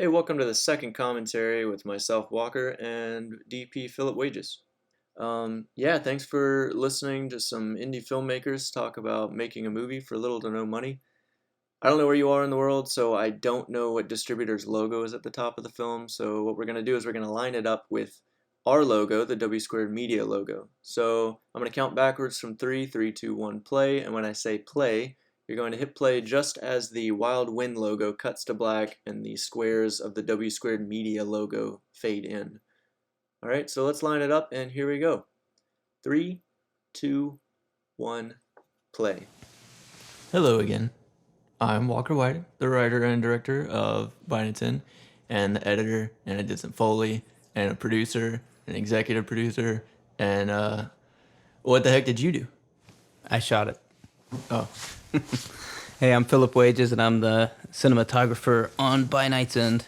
Hey, welcome to the second commentary with myself, Walker, and DP Philip Wages. Yeah, thanks for listening to some indie filmmakers talk about making a movie for little to no money. I don't know where you are in the world, so I don't know what distributor's logo is at the top of the film. So what we're going to do is we're going to line it up with our logo, the W Squared Media logo. So I'm going to count backwards from 3, 3, 2, 1, play. And when I say play, you're going to hit play just as the Wild Wind logo cuts to black and the squares of the W Squared Media logo fade in. All right, so let's line it up, and here we go. 3, 2, 1, play. Hello again. I'm Walker White, the writer and director of Byington, and the editor, and I did some Foley, and a producer, an executive producer, and what the heck did you do? I shot it. Oh, Hey, I'm Philip Wages, and I'm the cinematographer on By Night's End.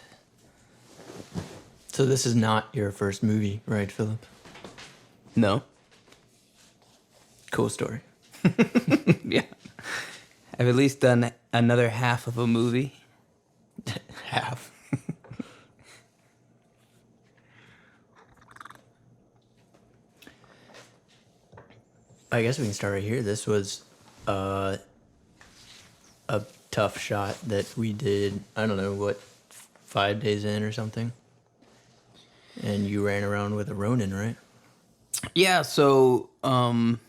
so this is not your first movie, right, Philip? No? Cool story. Yeah. I've at least done another half of a movie. Half. I guess we can start right here. This was a tough shot that we did, I don't know, what, 5 days in or something? And you ran around with a Ronin, right? Yeah, so one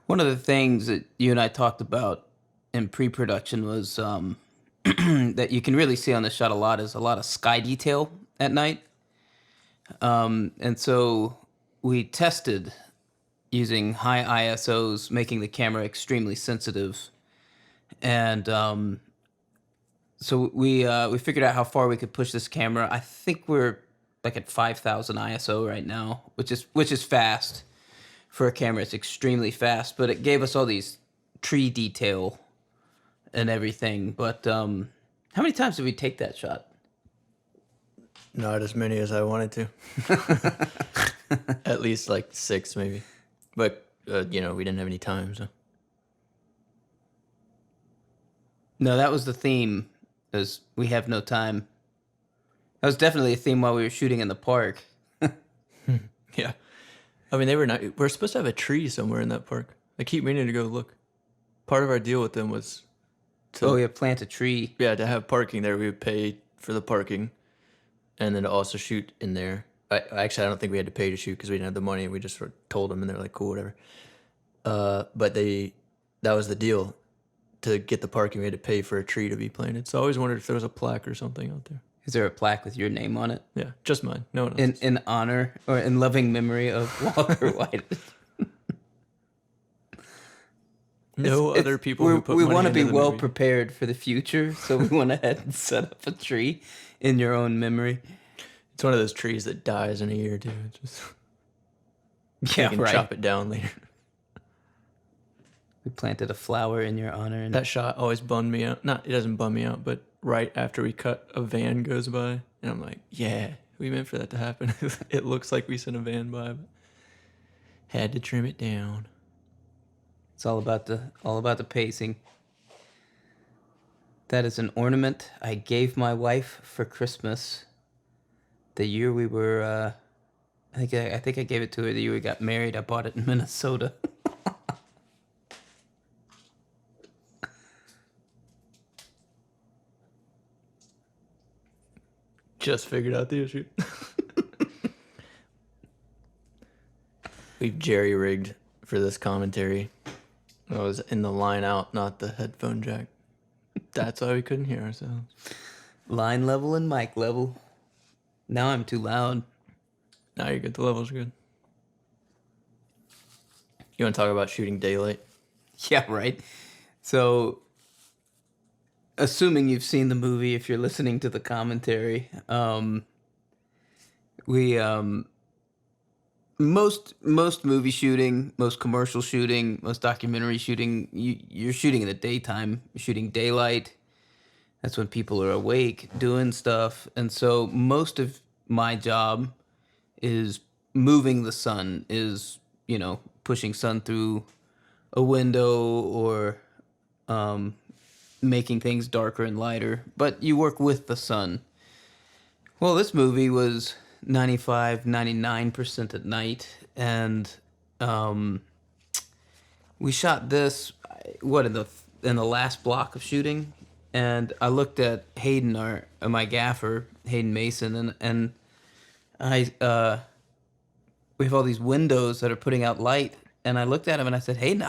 of the things that you and I talked about in pre-production was that you can really see on the shot a lot is a lot of sky detail at night. And so we tested using high ISOs, making the camera extremely sensitive. And so we figured out how far we could push this camera. I think we're like at 5,000 ISO right now, which is fast for a camera. It's extremely fast, but it gave us all these tree detail and everything. But how many times did we take that shot? Not as many as I wanted to. At least like 6 maybe. But, we didn't have any time, so. No, that was the theme, is we have no time. That was definitely a theme while we were shooting in the park. Yeah. I mean, we're supposed to have a tree somewhere in that park. I keep meaning to go look. Part of our deal with them was Plant a tree. to have parking there. We would pay for the parking and then to also shoot in there. I don't think we had to pay to shoot because we didn't have the money. We just sort of told them and they're like, cool, whatever. But that was the deal. To get the parking, we had to pay for a tree to be planted. So I always wondered if there was a plaque or something out there. Is there a plaque with your name on it? Yeah, just mine. No one else. In honor or in loving memory of Walker White. No other people who put we money want to be into the well movie. prepared for the future, so we went ahead and set up a tree in your own memory. It's one of those trees that dies in a year or two. It's just Yeah, you can right. chop it down later. We planted a flower in your honor. And That shot always bummed me out. It doesn't bum me out, but right after we cut, a van goes by, and I'm like, yeah, we meant for that to happen. It looks like we sent a van by, but had to trim it down. it's all about the pacing. That is an ornament I gave my wife for Christmas. The year we were, I think I gave it to her the year we got married. I bought it in Minnesota. Just figured out the issue. We've jerry-rigged for this commentary. I was in the line out, not the headphone jack. That's why we couldn't hear ourselves. Line level and mic level. Now I'm too loud. Now you're good. The levels are good. You want to talk about shooting daylight? Yeah, right. So, assuming you've seen the movie, if you're listening to the commentary, we most movie shooting, most commercial shooting, most documentary shooting, you're shooting in the daytime. You're shooting daylight. That's when people are awake doing stuff, and so most of my job is moving the sun, is pushing sun through a window or making things darker and lighter, but you work with the sun. Well, this movie was 95, 99% at night, and um, we shot this what in the last block of shooting, and I looked at Hayden, my gaffer, Hayden Mason, and I we have all these windows that are putting out light, and I looked at him and I said, Hayden,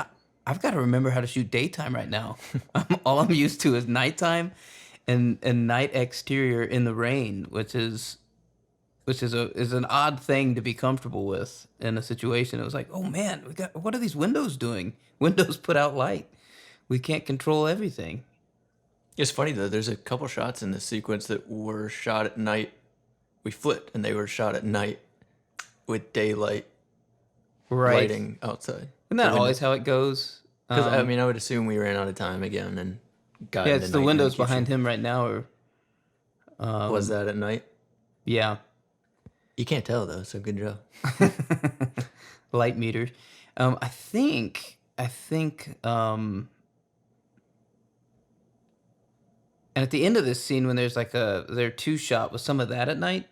I've got to remember how to shoot daytime right now. All I'm used to is nighttime, and night exterior in the rain, which is an odd thing to be comfortable with in a situation. It was like, oh man, what are these windows doing? Windows put out light. We can't control everything. It's funny though. There's a couple shots in this sequence that were shot at night. We flipped, and they were shot at night with daylight lighting outside. Isn't that always how it goes? Because I mean, I would assume we ran out of time again and got. Yeah, into it's the night windows execution. behind him right now. Was that at night? Yeah, You can't tell though, so good job. light meters. I think. And at the end of this scene, when there's like their two shot, was some of that at night?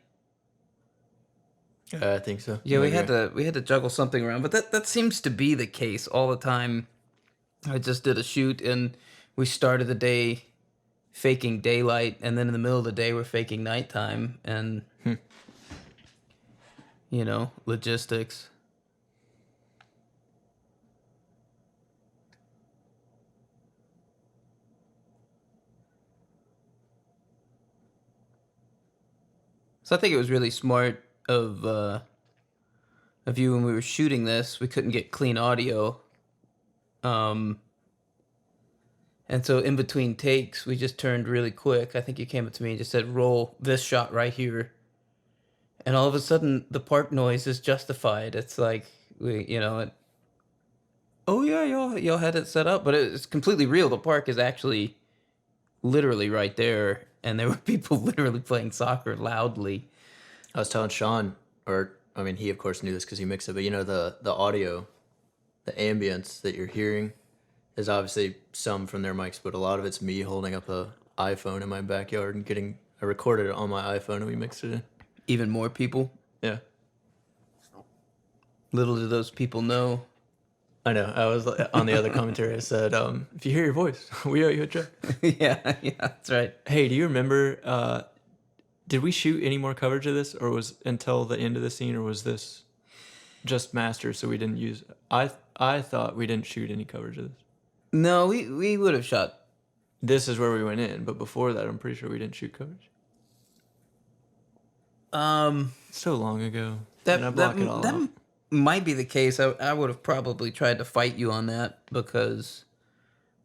I think so. Yeah, Maybe. we had to juggle something around, but that seems to be the case all the time. I just did a shoot, and we started the day faking daylight, and then in the middle of the day we're faking nighttime, and logistics. So I think it was really smart of you when we were shooting this. We couldn't get clean audio, and so in between takes, we just turned really quick. I think you came up to me and just said, "Roll this shot right here," and all of a sudden, the park noise is justified. It's like oh yeah, y'all had it set up, but it's completely real. The park is actually literally right there, and there were people literally playing soccer loudly. I was telling Sean, or I mean, he of course knew this because he mixed it, but the audio, the ambience that you're hearing, is obviously some from their mics, but a lot of it's me holding up a iPhone in my backyard and I recorded it on my iPhone and we mixed it in. Even more people. Yeah, Little do those people know. I know. I was on the other commentary. I said, "If you hear your voice, we owe you a check." yeah, that's right. Hey, do you remember? Did we shoot any more coverage of this, or was until the end of the scene, or was this just master? So we didn't use. I thought we didn't shoot any coverage of this. No, we would have shot. This is where we went in, but before that, I'm pretty sure we didn't shoot coverage. So long ago. That I block it all that out. might be the case. I would have probably tried to fight you on that because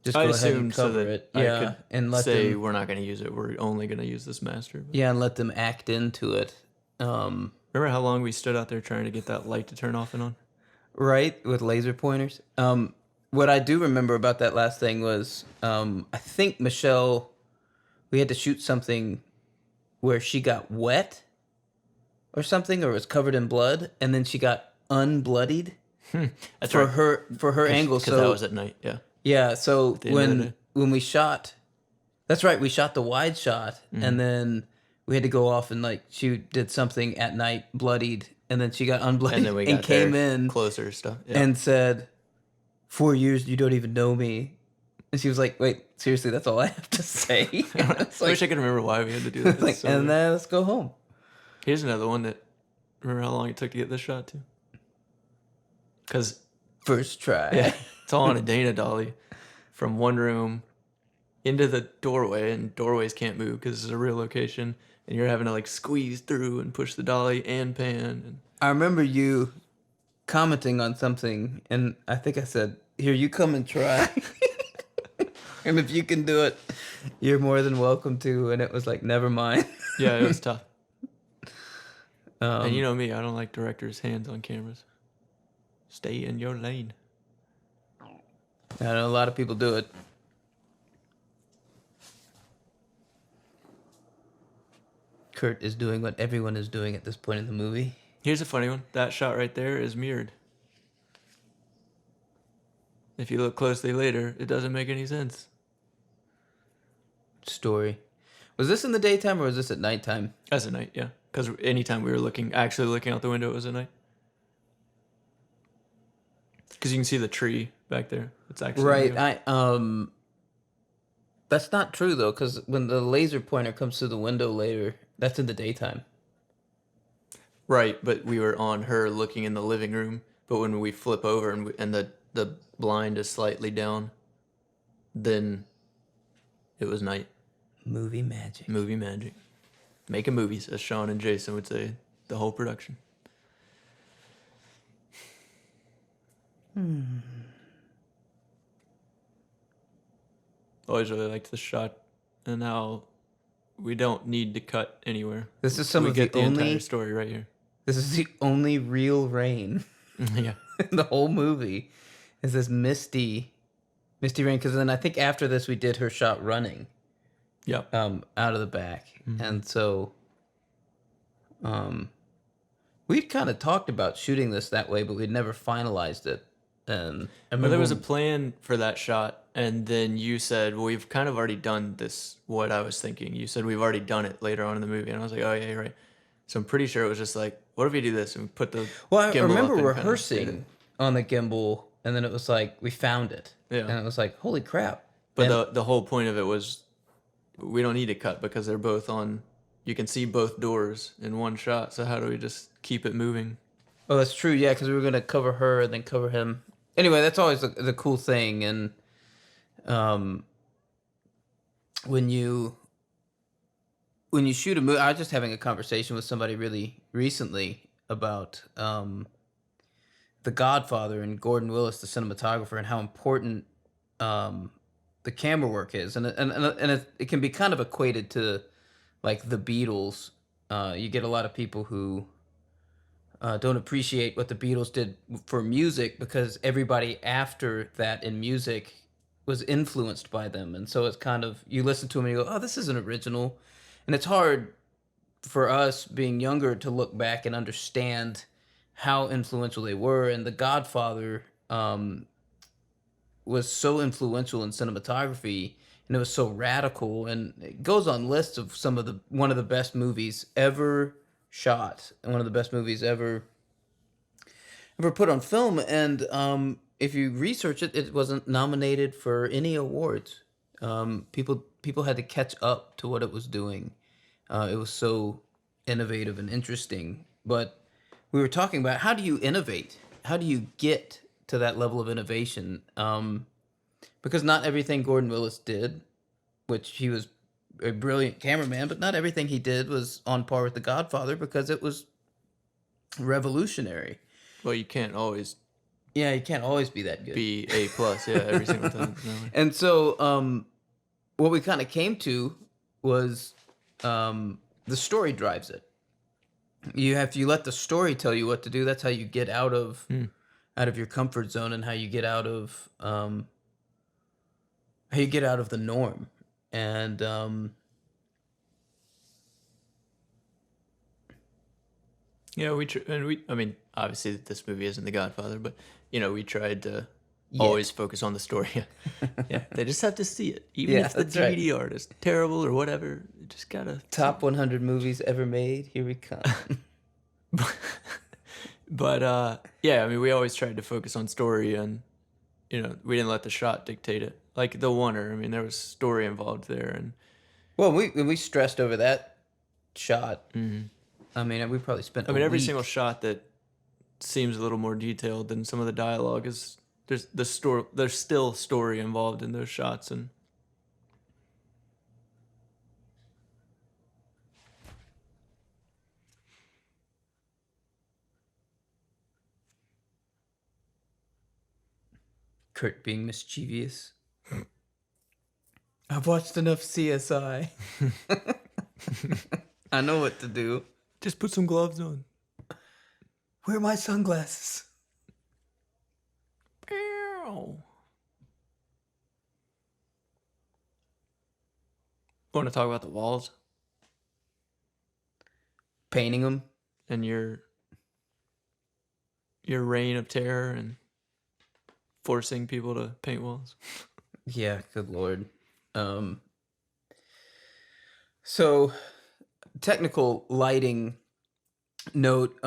just I go ahead and assumed so cover that it. I Yeah, could and let say them. we're not going to use it. We're only going to use this master. But Yeah, and let them act into it. remember how long we stood out there trying to get that light to turn off and on? Right, with laser pointers. What I do remember about that last thing was, I think Michelle, we had to shoot something where she got wet or something, or was covered in blood, and then she got unbloodied That's for right. her angle. Because So that was at night, yeah. yeah, so the end of the day. when we shot, that's right, we shot the wide shot, Mm-hmm. and then we had to go off and she did something at night, bloodied, and then she got unbloodied And then we got came there in closer stuff. Yeah. and said, 4 years, you don't even know me. And she was like, wait, seriously, that's all I have to say? It's I like, wish I could remember why we had to do that. like, and then let's go home. Here's another one that. Remember how long it took to get this shot too? Because First try. yeah, it's all on a Dana dolly from one room into the doorway, and doorways can't move because it's a real location, and you're having to squeeze through and push the dolly and pan. And I remember you commenting on something, and I think I said, here, you come and try. And if you can do it, you're more than welcome to. And it was like, never mind. yeah, it was tough. Um, And you know me, I don't like directors' hands on cameras. Stay in your lane. I know a lot of people do it. Kurt is doing what everyone is doing at this point in the movie. Here's a funny one. That shot right there is mirrored. If you look closely later, it doesn't make any sense. story. Was this in the daytime or was this at nighttime? As a night, yeah. Because anytime we were actually looking out the window, it was at night. Because you can see the tree back there. It's actually Right. moving. That's not true though, because when the laser pointer comes through the window later, that's in the daytime. Right, but we were on her looking in the living room. But when we flip over and the blind is slightly down, then it was night. Movie magic. Movie magic. Making movies, as Sean and Jason would say, the whole production. Always really liked the shot and how we don't need to cut anywhere. This is some We of get the the only. entire story right here. This is the only real rain Yeah. in the whole movie. Is this misty rain? Because then I think after this we did her shot running. Yep. Out of the back, and so, we'd kind of talked about shooting this that way, but we'd never finalized it. And I But there was a remember plan for that shot, and then you said, well, we've kind of already done this, what I was thinking. You said we've already done it later on in the movie, and I was like, oh, yeah, you're right. So I'm pretty sure it was just like, what if we do this? And we put the well, I gimbal remember up and kinda did rehearsing it. on the gimbal, and then it was like we found it, Yeah. and it was like, holy crap! But And- the whole point of it was we don't need to cut because they're both on, you can see both doors in one shot. So how do we just keep it moving? oh, that's true, yeah, because we were gonna cover her and then cover him. Anyway, that's always the cool thing, and when you shoot a movie, I was just having a conversation with somebody really recently about The Godfather and Gordon Willis, the cinematographer, and how important the camera work is, and it can be kind of equated to like the Beatles. You get a lot of people who don't appreciate what the Beatles did for music because everybody after that in music was influenced by them, and so it's kind of you listen to them and you go, "Oh, this isn't original," and it's hard for us being younger to look back and understand how influential they were. And The Godfather was so influential in cinematography, and it was so radical, and it goes on lists of one of the best movies ever shot and one of the best movies ever put on film. And if you research it, it wasn't nominated for any awards. People had to catch up to what it was doing. It was so innovative and interesting. But we were talking about how do you innovate? How do you get to that level of innovation? Because not everything Gordon Willis did, which he was a brilliant cameraman, but not everything he did was on par with The Godfather because it was revolutionary. Well, you can't always Yeah, you can't always be that good. be A plus, yeah, every single time. No. And so, what we kind of came to was the story drives it. You let the story tell you what to do. That's how you get out of your comfort zone, and how you get out of the norm. And Yeah, I mean, obviously this movie isn't The Godfather, but we tried to Yeah. always focus on the story. Yeah, they just have to see it, even Yeah, if the that's right. DVD art is terrible or whatever. You just gotta top 100 movies ever made. Here we come. But yeah, I mean, we always tried to focus on story, and we didn't let the shot dictate it. Like the Oner, I mean, there was story involved there, and Well, we stressed over that shot. I mean, we probably spent. I mean, a every week. single shot that seems a little more detailed than some of the dialogue is there's the story. There's still story involved in those shots, and Kurt being mischievous. I've watched enough CSI. I know what to do. just put some gloves on. Where are my sunglasses? Want to talk about the walls Painting them. and your reign of terror and forcing people to paint walls? Yeah, good lord. So, technical lighting note,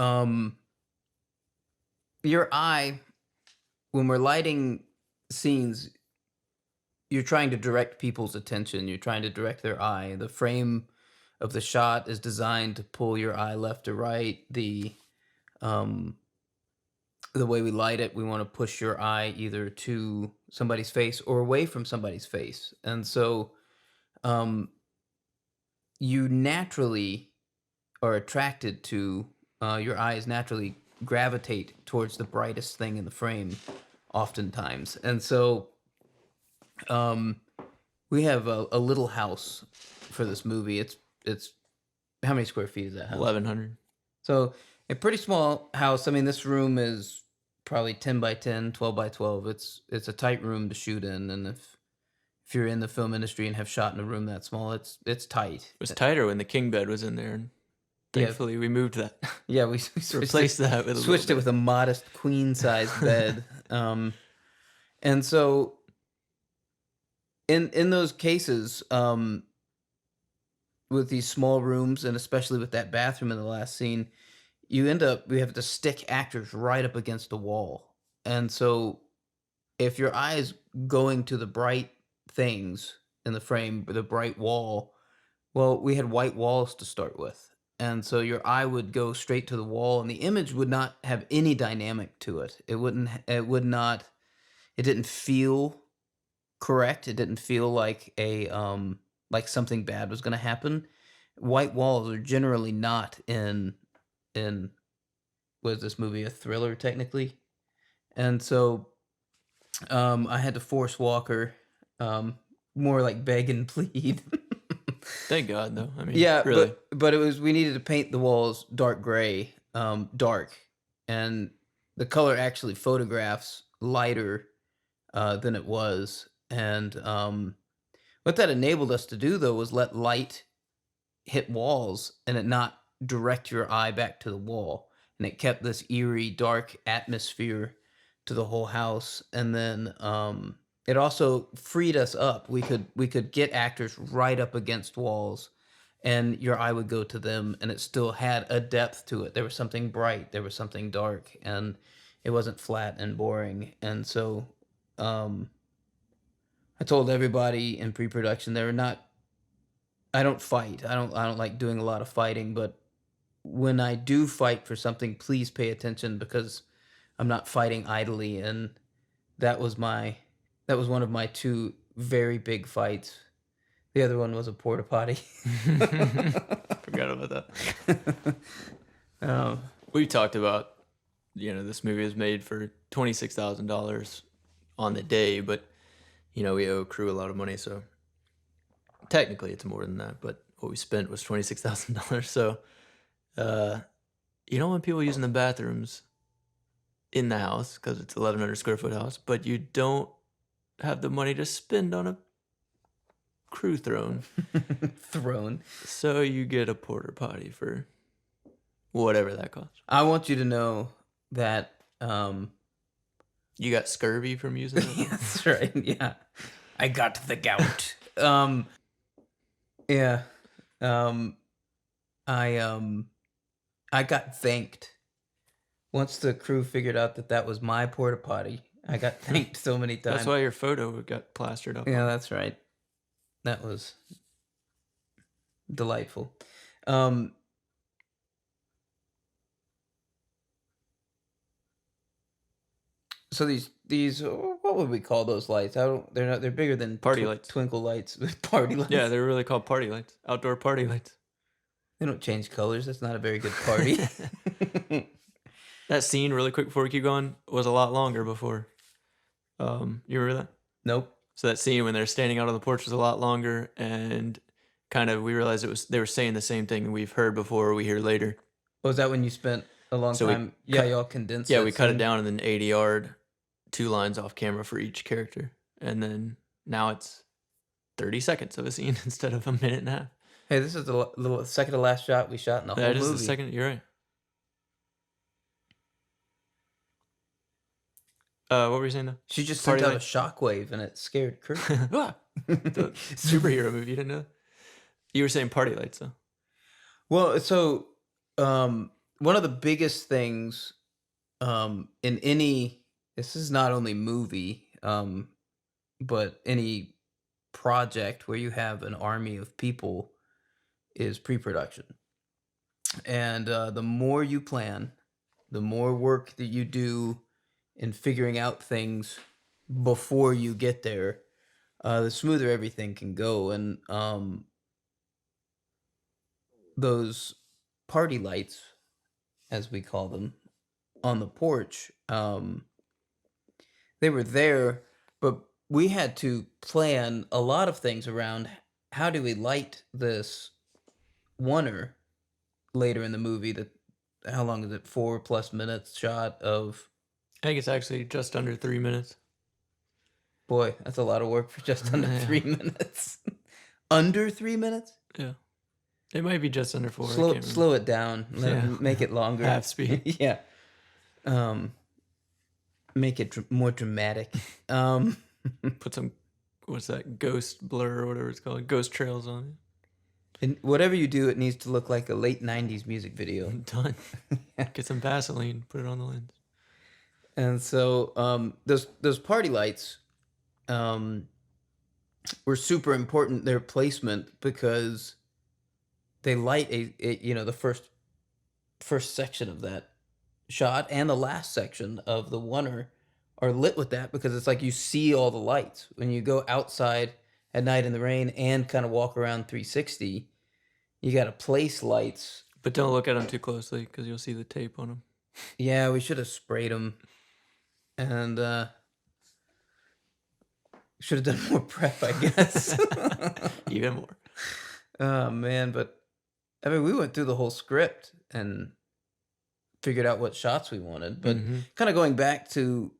your eye, when we're lighting scenes, you're trying to direct people's attention. You're trying to direct their eye. The frame of the shot is designed to pull your eye left or right. Um the way we light it, we want to push your eye either to somebody's face or away from somebody's face. And so um you naturally are attracted to your eyes naturally gravitate towards the brightest thing in the frame oftentimes. And so um we have a little house for this movie. It's how many square feet is that house? 1100. So a pretty small house. I mean, this room is probably 10 by 10, 12 by 12. It's a tight room to shoot in, and if you're in the film industry and have shot in a room that small, it's tight. It was tighter when the king bed was in there, and Yeah. thankfully we moved that. Yeah, we switched Replaced that with a switched it little with a modest queen size bed. And so in those cases, with these small rooms, and especially with that bathroom in the last scene, we have to stick actors right up against the wall. And so if your eye is going to the bright things in the frame, the bright wall, well, we had white walls to start with. And so your eye would go straight to the wall, and the image would not have any dynamic to it. It would not, it didn't feel correct. It didn't feel like something bad was going to happen. White walls are generally not in was this movie a thriller technically? And so I had to force Walker, more like beg and plead. Thank God, though. I mean, Yeah, really. but it was we needed to paint the walls dark gray, dark, and the color actually photographs lighter than it was. And what that enabled us to do though was let light hit walls and it not direct your eye back to the wall, and it kept this eerie dark atmosphere to the whole house. And then it also freed us up. We could get actors right up against walls, and your eye would go to them, and it still had a depth to it. There was something bright, there was something dark, and it wasn't flat and boring. And so um I told everybody in pre-production they were not. I don't fight. I don't like doing a lot of fighting, but when I do fight for something, please pay attention, because I'm not fighting idly. And that was my that was one of my two very big fights. The other one was a porta potty. Forgot about that. um, We talked about, this movie was made for $26,000 on the day, but we owe crew a lot of money, so technically it's more than that. But what we spent was $26,000. So, you don't want people using the bathrooms in the house because it's 1,100 square foot house, but you don't have the money to spend on a crew throne. Throne. So you get a porta potty for whatever that costs. I want you to know that. You got scurvy from using it? That's right. Yeah, I got the gout. Yeah. I got thanked once the crew figured out that was my porta potty. I got thanked so many times. That's why your photo got plastered up. Yeah, that's right. That was delightful. So these what would we call those lights? They're bigger than Party lights. Twinkle lights. Party lights. Yeah, they're really called party lights. Outdoor party lights. They don't change colors. That's not a very good party. That scene, really quick before we keep going, was a lot longer before. You remember that? Nope. So that scene when they're standing out on the porch was a lot longer, and kind of we realized they were saying the same thing we've heard before or we hear later. Was that when you spent a long time? Yeah, y'all condensed. Yeah, that we cut it scene? down and then 80 yard, 2 lines off camera for each character, and then now it's 30 seconds of a scene instead of a minute and a half. Hey, this is the little second to last shot we shot in the whole movie. That is the second. You're right. What were you saying though? She just Party sent out light. a shockwave and it scared Kurt. Ah, the superhero movie. You didn't know? You were saying party lights, though. Well, so one of the biggest things in any, this is not only movie, but any project where you have an army of people, is pre-production. And the more you plan, the more work that you do in figuring out things before you get there, the smoother everything can go. And those party lights, as we call them, on the porch, they were there, but we had to plan a lot of things around how do we light this oneer later in the movie. That, how long is it? 4+ minutes shot of. I think it's actually just under 3 minutes. Boy, that's a lot of work for just under Yeah. 3 minutes. Under 3 minutes? Yeah. It might be just under 4. I can't remember. Slow it down. Make it longer. Half speed. Yeah. Make it more dramatic. Put some, what's that, ghost blur or whatever it's called, ghost trails on And whatever you do, it needs to look like a late 90s music video. it. Done. Get some Vaseline, put it on the lens. And so those party lights were super important, their placement, because they light the first section of that shot and the last section of the oneer are lit with that, because it's like you see all the lights when you go outside at night in the rain and kind of walk around 360. You got to place lights. But don't look at them too closely because you'll see the tape on them. Yeah, we should have sprayed them, and should have done more prep, I guess. Even more. Oh man, but I mean, we went through the whole script and figured out what shots we wanted. But kind of going back to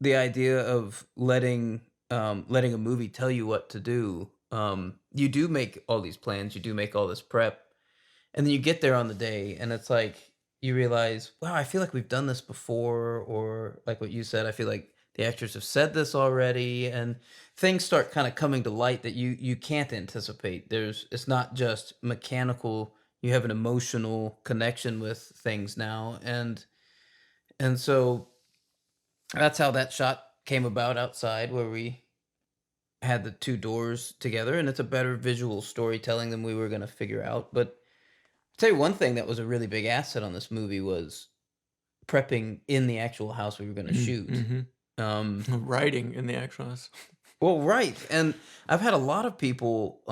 the idea of letting a movie tell you what to do. You do make all these plans, you do make all this prep, and then you get there on the day, and it's like you realize, wow, I feel like we've done this before, or like what you said, I feel like the actors have said this already, and things start kind of coming to light that you can't anticipate. It's not just mechanical. You have an emotional connection with things now, and so that's how that shot came about outside, where we had the two doors together, and it's a better visual storytelling than we were going to figure out. But I'll tell you one thing that was a really big asset on this movie was prepping in the actual house we were going to shoot. Writing in the actual house. Well, right. And I've had a lot of people,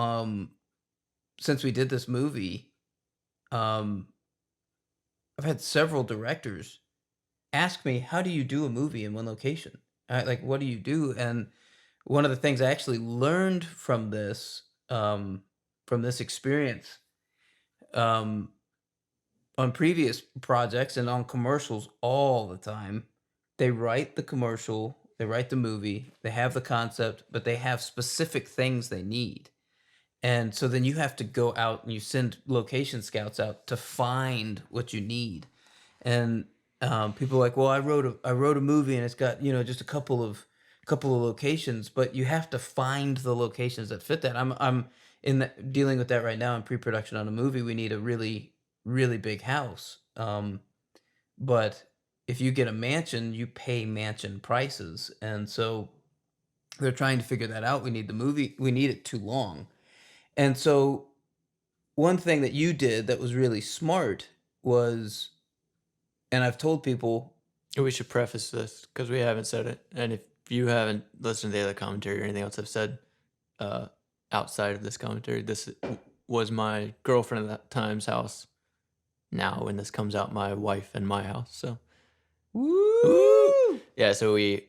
since we did this movie, I've had several directors ask me, how do you do a movie in one location? Like, what do you do? And one of the things I actually learned from this experience, on previous projects and on commercials all the time, they write the commercial, they write the movie, they have the concept, but they have specific things they need. And so then you have to go out and you send location scouts out to find what you need. And people are like, well, I wrote a movie and it's got, just a couple of locations, but you have to find the locations that fit that. I'm dealing with that right now in pre-production on a movie. We need a really, really big house. But if you get a mansion, you pay mansion prices. And so they're trying to figure that out. We need it too long. And so one thing that you did that was really smart was, and I've told people, We should preface this because we haven't said it. And if you haven't listened to the other commentary or anything else I've said outside of this commentary, this was my girlfriend at that time's house. Now, when this comes out, my wife and my house. So, woo! Yeah, so we,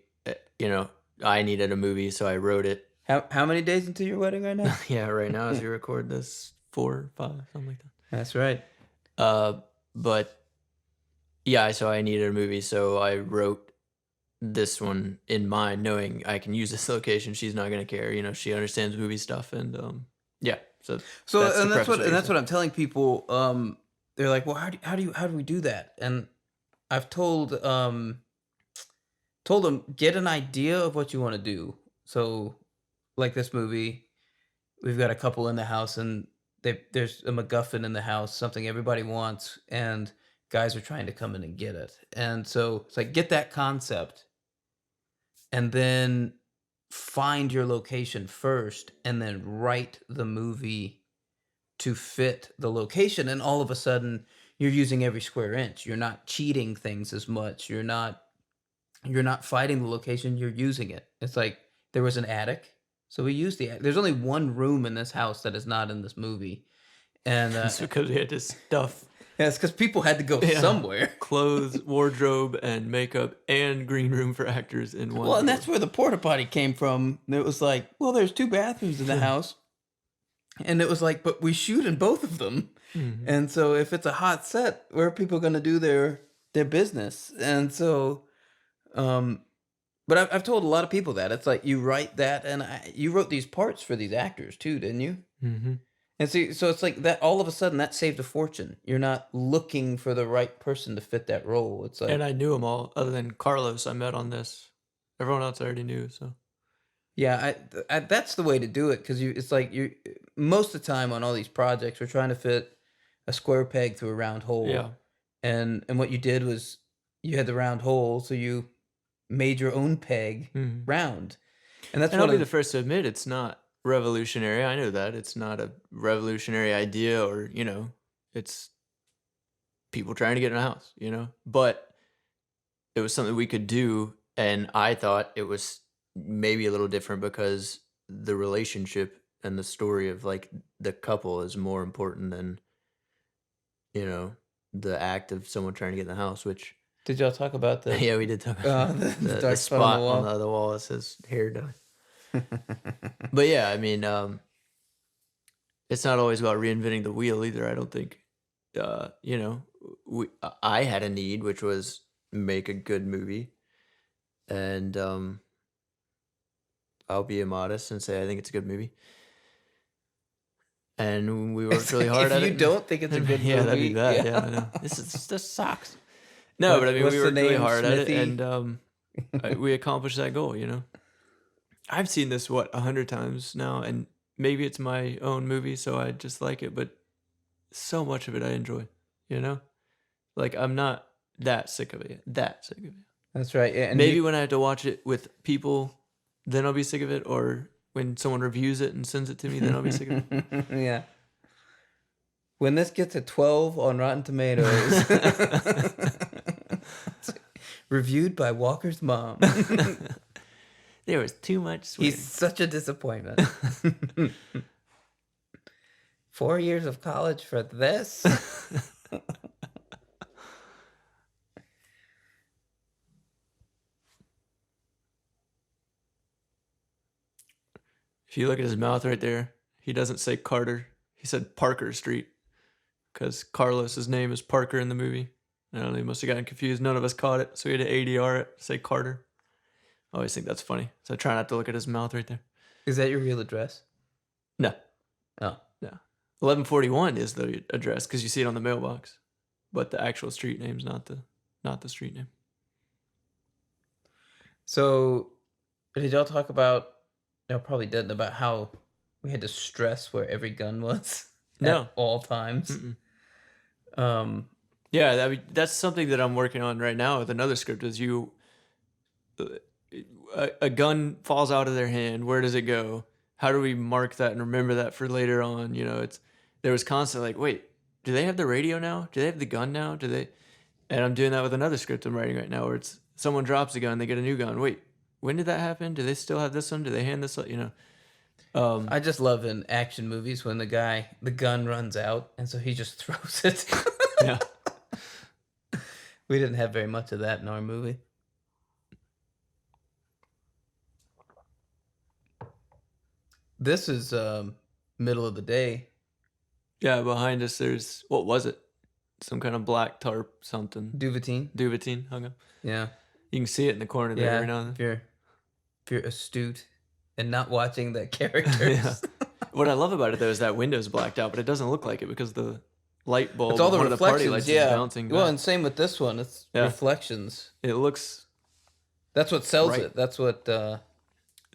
I needed a movie, so I wrote it. How many days into your wedding right now? Yeah, right now as we record this, 4 or 5, something like that. That's right. But yeah, so I needed a movie, so I wrote this one in mind, knowing I can use this location. She's not gonna care, she understands movie stuff, and yeah. So that's what I'm telling people. They're like, well, how do we do that? And I've told them, get an idea of what you want to do. So like this movie, we've got a couple in the house, and there's a MacGuffin in the house, something everybody wants, and guys are trying to come in and get it. And so it's like get that concept and then find your location first and then write the movie to fit the location, and all of a sudden you're using every square inch. You're not cheating things as much. You're not fighting the location, you're using it. It's like there was an attic, so we used the attic. There's only one room in this house that is not in this movie, and It's because we had to stuff yeah, it's because people had to go Yeah. somewhere. clothes, wardrobe, and makeup, and green room for actors in one. Well, and room. that's where the porta potty came from. It was like, well, there's 2 bathrooms in the house, and it was like, but we shoot in both of them, Mhm. and so if it's a hot set, where are people going to do their business? And so, but I've told a lot of people that it's like you write that, and you wrote these parts for these actors too, didn't you? Mhm. And so it's like that. All of a sudden, that saved a fortune. You're not looking for the right person to fit that role. It's like, And I knew them all, other than Carlos. I met on this. Everyone else I already knew. So yeah, that's the way to do it because it's like you most of the time on all these projects, we're trying to fit a square peg through a round hole. yeah, And what you did was you had the round hole, so you made your own peg Mhm. round, and that's and I'll one be of the first to admit it's not revolutionary. I know that it's not a revolutionary idea, or it's people trying to get in a house. But it was something we could do, and I thought it was maybe a little different because the relationship and the story of like the couple is more important than you know the act of someone trying to get in the house. Which Did y'all talk about the yeah, we did talk about the the dark spot on spot the on wall? the other wall that says hair dye. But yeah, I mean, it's not always about reinventing the wheel either. I don't think. You know, I had a need, which was make a good movie, and I'll be immodest and say I think it's a good movie. And we worked really hard If at you it. don't think it's a good Yeah, that'd be movie, bad. yeah. Yeah, I know. This sucks. No, but I mean, What's we the worked really name, hard at it, Smithy? and we accomplished that goal. I've seen this 100 times now, and maybe it's my own movie, so I just like it. But so much of it I enjoy. Like I'm not that sick of it yet. That sick of it. That's right. Yeah, and Maybe when I have to watch it with people, then I'll be sick of it. Or when someone reviews it and sends it to me, then I'll be sick of it. yeah. When this gets a 12 on Rotten Tomatoes, reviewed by Walker's mom. There was too much swearing. He's such a disappointment. 4 years of college for this? If you look at his mouth right there, he doesn't say Carter. He said Parker Street because Carlos's name is Parker in the movie. I don't know, he must have gotten confused. None of us caught it, so we had to ADR it, say Carter. I always think that's funny, so I try not to look at his mouth right there. Is that your real address? No, Oh. no. 1141 is the address because you see it on the mailbox, but the actual street name's not the street name. So, did y'all talk about, y'all probably didn't, about how we had to stress where every gun was No. at all times? Mm-mm. Yeah, that's something that I'm working on right now with another script. Is a gun falls out of their hand. Where does it go? How do we mark that and remember that for later on? There was constant like, wait, do they have the radio now? Do they have the gun now? Do they? And I'm doing that with another script I'm writing right now, where it's someone drops a gun, they get a new gun. Wait, when did that happen? Do they still have this one? Do they hand this? I just love in action movies when the gun runs out, and so he just throws it. Yeah. We didn't have very much of that in our movie. This is middle of the day. Yeah, behind us there's, what was it? Some kind of black tarp something. Duvetine. Hung up. Yeah. You can see it in the corner there every now and then. If you're astute and not watching the characters. Yeah. What I love about it though is that window's blacked out, but it doesn't look like it because the light bulb, It's all the one of the party reflections, lights yeah. is bouncing back. Well, and same with this one. It's Yeah. reflections. It looks, That's what sells Right. it. That's what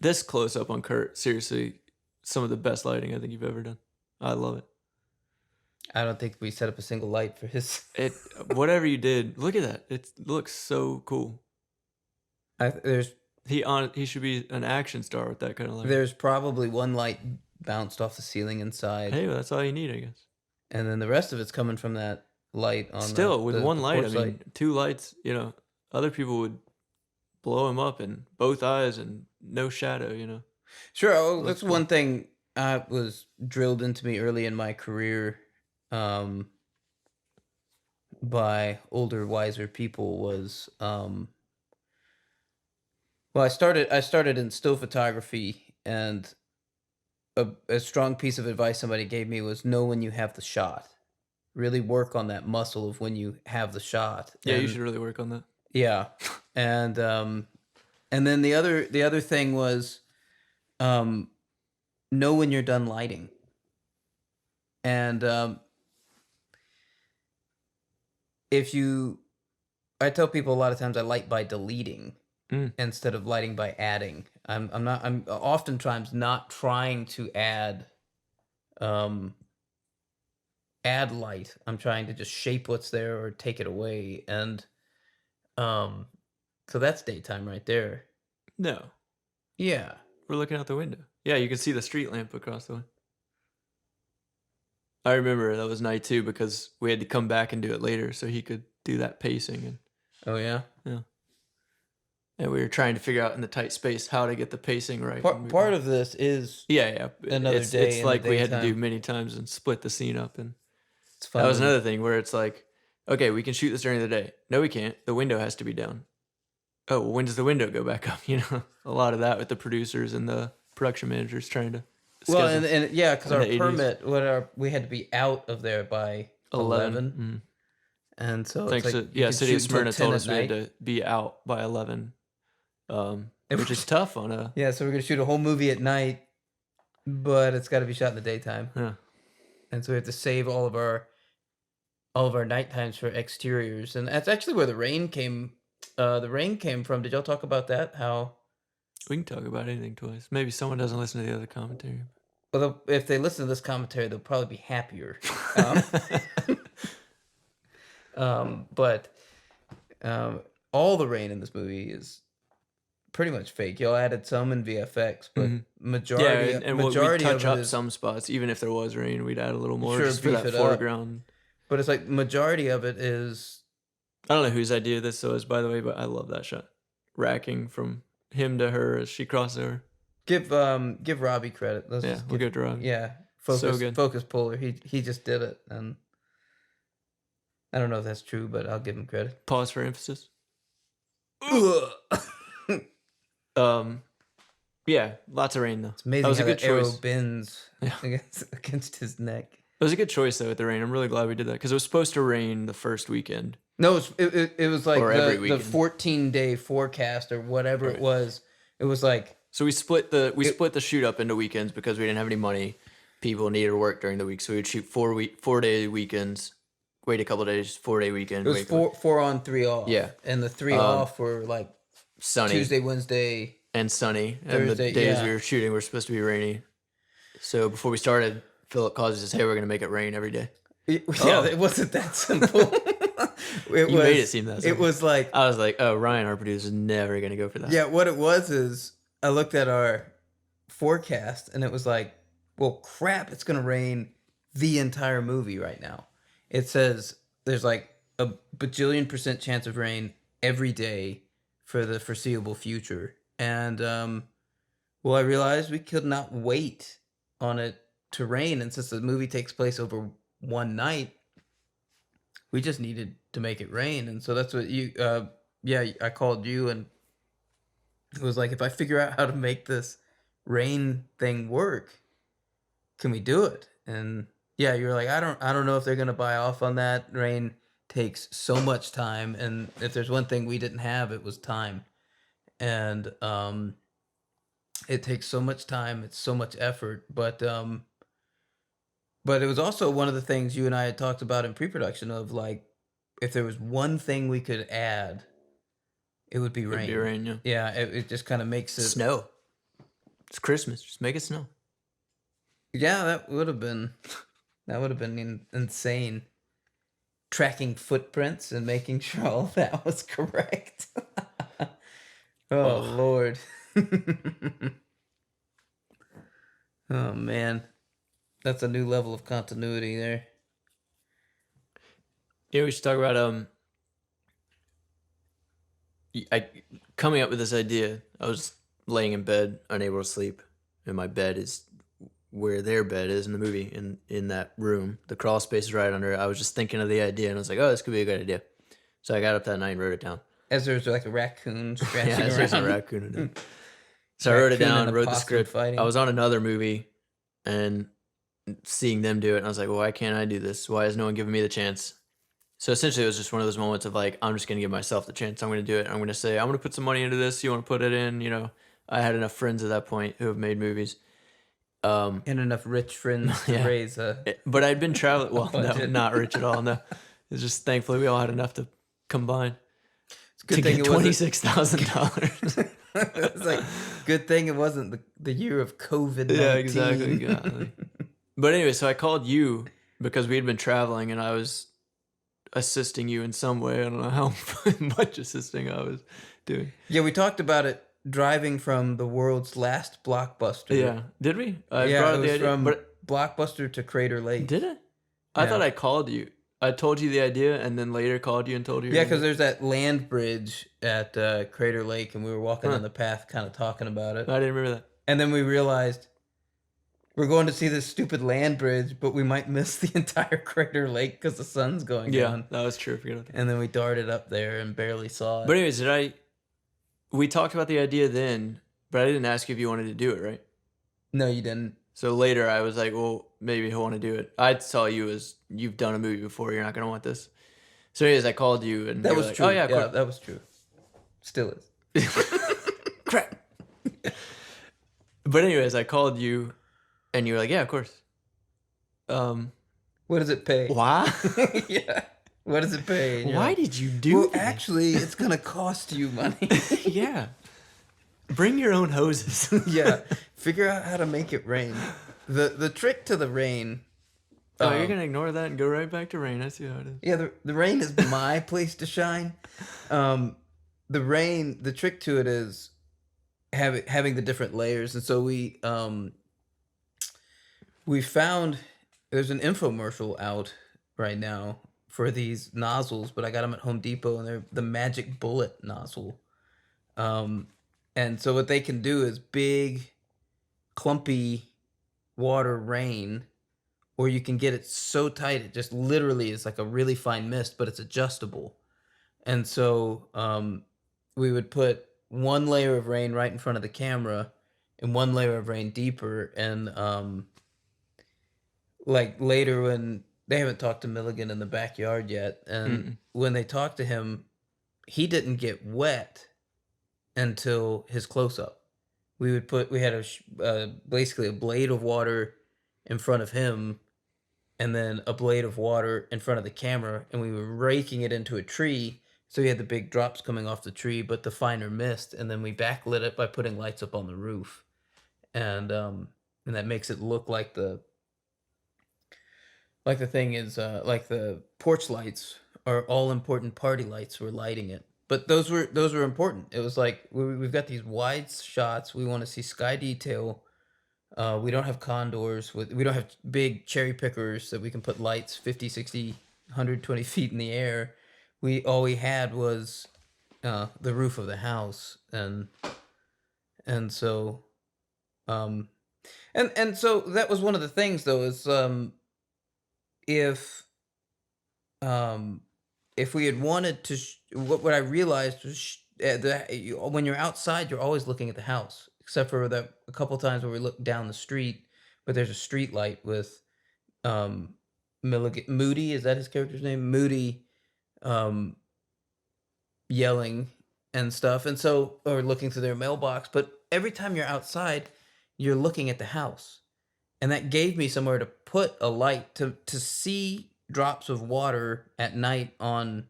this close up on Kurt, seriously, some of the best lighting I think you've ever done. I love it. I don't think we set up a single light for his. Whatever you did, look at that. It looks so cool. There's He should be an action star with that kind of light. there's probably one light bounced off the ceiling inside, Hey, well, that's all you need, I guess. and then the rest of it's coming from that light on Still, with one the light, I porch mean, light. 2 lights, other people would blow him up in both eyes and no shadow. Sure, Looks that's cool. one thing was drilled into me early in my career, by older, wiser people was well, I started in still photography, and a strong piece of advice somebody gave me was know when you have the shot. Really work on that muscle of when you have the shot. Yeah, you And should really work on that. yeah, and then the other thing was know when you're done lighting. And if you, I tell people a lot of times I light by deleting Mm. instead of lighting by adding. I'm oftentimes not trying to um add light. I'm trying to just shape what's there or take it away. And um so that's daytime right there. No, Yeah. we're looking out the window. Yeah, you can see the street lamp across the way. I remember that was night 2 because we had to come back and do it later so he could do that pacing. Oh yeah. And we were trying to figure out in the tight space how to get the pacing right. Part of this is yeah. another day It's in like the we had to do daytime. many times and split the scene up. And It's fun. that was another thing where it's like, okay, we can shoot this during the day. No, we can't. The window has to be down. Oh, well, when does the window go back up? A lot of that with the producers and the production managers trying to Well, schedule. and yeah, because in our the 80s. permit, we had to be out of there by 11, and so Thanks it's like to you could City of shoot till Smyrna 10 told at us we had night. to be out by 11, which is tough on a Yeah, so we're gonna shoot a whole movie at night, but it's got to be shot in the daytime, yeah. and so we have to save all of our night times for exteriors, and that's actually where the rain came. The rain came from. Did y'all talk about that? How We can talk about anything twice. Maybe someone doesn't listen to the other commentary. well, if they listen to this commentary, they'll probably be happier. But all the rain in this movie is pretty much fake. Y'all added some in VFX, but majority and majority we'd of touch it up is, some spots, even if there was rain, we'd add a little more Sure, just for beef that it up. foreground. but it's like majority of it is. I don't know whose idea this was, by the way, but I love that shot. Racking from him to her as she crosses over. Give Robbie credit. Let's Yeah, just we'll give, give it to Robbie. yeah, So good. focus puller. He just did it, and I don't know if that's true, but I'll give him credit. Pause for emphasis. It's Yeah, lots of rain though. amazing That was how a good that arrow choice. bends Yeah. against his neck. It was a good choice though with the rain. I'm really glad we did that because it was supposed to rain the first weekend. No, it was like Or every the weekend. 14-day forecast or whatever it Right. was. It was like So we split the shoot up into weekends because we didn't have any money. People needed to work during the week, so we would shoot 4-day weekends. Wait a couple days, 4-day weekend. it was wait, four on, 3 off. Yeah. And the 3 off were like sunny Tuesday, Wednesday. and sunny, and Thursday, the days yeah. we were shooting were supposed to be rainy. So before we started, Philip calls us, "Hey, we're gonna make it rain every day." Yeah, Oh. it wasn't that simple. You made it seem that It simple. was like, I was like, "Oh, Ryan, our producer, is never gonna go for that." yeah, what it was is I looked at our forecast and it was like, well, crap, it's going to rain the entire movie right now. It says there's like a bajillion % chance of rain every day for the foreseeable future. And, well, I realized we could not wait on it to rain. And since the movie takes place over one night, we just needed to make it rain. And so that's what I called you and it was like, if I figure out how to make this rain thing work, can we do it? And yeah, you were like, I don't know if they're gonna buy off on that. Rain takes so much time, and if there's one thing we didn't have, it was time. And it takes so much time, it's so much effort, but it was also one of the things you and I had talked about in pre-production of like, if there was one thing we could add, it would be rain. It'd be rain, yeah. Yeah, it just kind of makes it. Snow. It's Christmas. Just make it snow. Yeah, that would have been. That would have been insane. Tracking footprints and making sure all that was correct. Oh, Oh, Lord. Oh, man. That's a new level of continuity there. Yeah, we should talk about I coming up with this idea. I was laying in bed, unable to sleep, and my bed is where their bed is in the movie, in that room. The crawl space is right under it. I was just thinking of the idea, and I was like, "Oh, this could be a good idea." So I got up that night and wrote it down. As there's like a raccoon Yeah, scratching there's a around. raccoon in it. So I wrote it Raccoon and down, a wrote the possum script. fighting. I was on another movie, and seeing them do it, and I was like, well, why can't I do this? Why is no one giving me the chance? So essentially, it was just one of those moments of like, I'm just going to give myself the chance. I'm going to do it. I'm going to say, I'm going to put some money into this. You want to put it in? You know, I had enough friends at that point who have made movies. And enough rich friends to Yeah. raise a. But I'd been traveling. Well, no, budget. not rich at all. No, it's just thankfully we all had enough to combine It's a good to thing get it wasn't. $26,000. It's like good thing it wasn't the year of COVID. Yeah, exactly. Golly. But anyway, so I called you because we had been traveling and I was assisting you in some way. I don't know how much assisting I was doing. Yeah, we talked about it driving from the world's last blockbuster. Yeah. Did we? I Yeah, brought it up was the idea. from But Blockbuster to Crater Lake. did it? I Yeah. thought I called you. I told you the idea and then later called you and told you. Yeah, because there's that land bridge at Crater Lake, and we were walking Huh. on the path, kind of talking about it. I didn't remember that. And then we realized we're going to see this stupid land bridge, but we might miss the entire Crater Lake because the sun's going Yeah, down. that was true. I forgot about that. And then we darted up there and barely saw it. But anyways, we talked about the idea then, but I didn't ask you if you wanted to do it, right? No, you didn't. So later I was like, well, maybe he'll want to do it. I saw you as you've done a movie before. You're not going to want this. So anyways, I called you and That you were was like, true. oh yeah, yeah, cool. that was true. Still is. Crap. But anyways, I called you and you were like, yeah, of course. What does it pay? Why? Yeah. What does it pay? And you're Why like, did you do well, that? actually, it's going to cost you money. Yeah. Bring your own hoses. Yeah. Figure out how to make it rain. The trick to the rain. Oh, you're going to ignore that and go right back to rain. I see how it is. Yeah, the rain is my place to shine. The rain, the trick to it is having the different layers, and so we found there's an infomercial out right now for these nozzles, but I got them at Home Depot, and they're the Magic Bullet nozzle. And so what they can do is big, clumpy water rain, or you can get it so tight it just literally is like a really fine mist, but it's adjustable. And so we would put one layer of rain right in front of the camera and one layer of rain deeper. And like later when they haven't talked to Milligan in the backyard yet, and when they talked to him, he didn't get wet until his close-up. We had basically a blade of water in front of him and then a blade of water in front of the camera, and we were raking it into a tree. So we had the big drops coming off the tree, but the finer mist, and then we backlit it by putting lights up on the roof. And that makes it look like the thing is like the porch lights are all important party lights. We're lighting it. But those were important. It was like we've got these wide shots. We want to see sky detail. We don't have condors. We don't have big cherry pickers that we can put lights 50, 60, 120 feet in the air. All we had was the roof of the house, and so and so that was one of the things though is if we had wanted to what I realized was when you're outside you're always looking at the house, except for a couple times where we looked down the street, but there's a street light with Moody, is that his character's name? Moody yelling and stuff, and so, or looking through their mailbox. But every time you're outside you're looking at the house, and that gave me somewhere to put a light to see drops of water at night in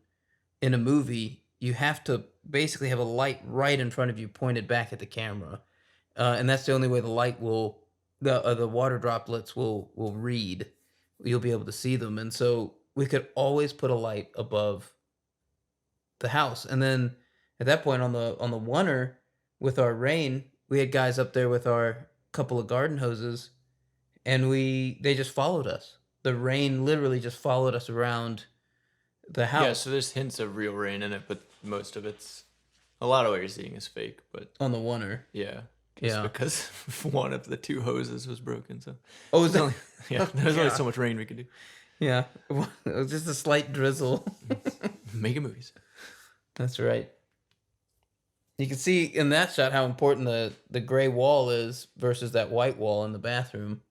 a movie. You have to basically have a light right in front of you pointed back at the camera, and that's the only way the light will the water droplets will read. you'll be able to see them. And so we could always put a light above the house. And then at that point on the oneer with our rain, we had guys up there with our couple of garden hoses, and they just followed us. The rain literally just followed us around the Yeah, house so there's hints of real rain in it, but most of it's a lot of what you're seeing is fake. But on the oneer. yeah, just Yeah. because one of the two hoses was broken, so Oh, is there's that? only yeah, Oh, there's only God. so much rain we could do. Yeah. It was just a slight drizzle. Making movies. That's right. You can see in that shot how important the gray wall is versus that white wall in the bathroom.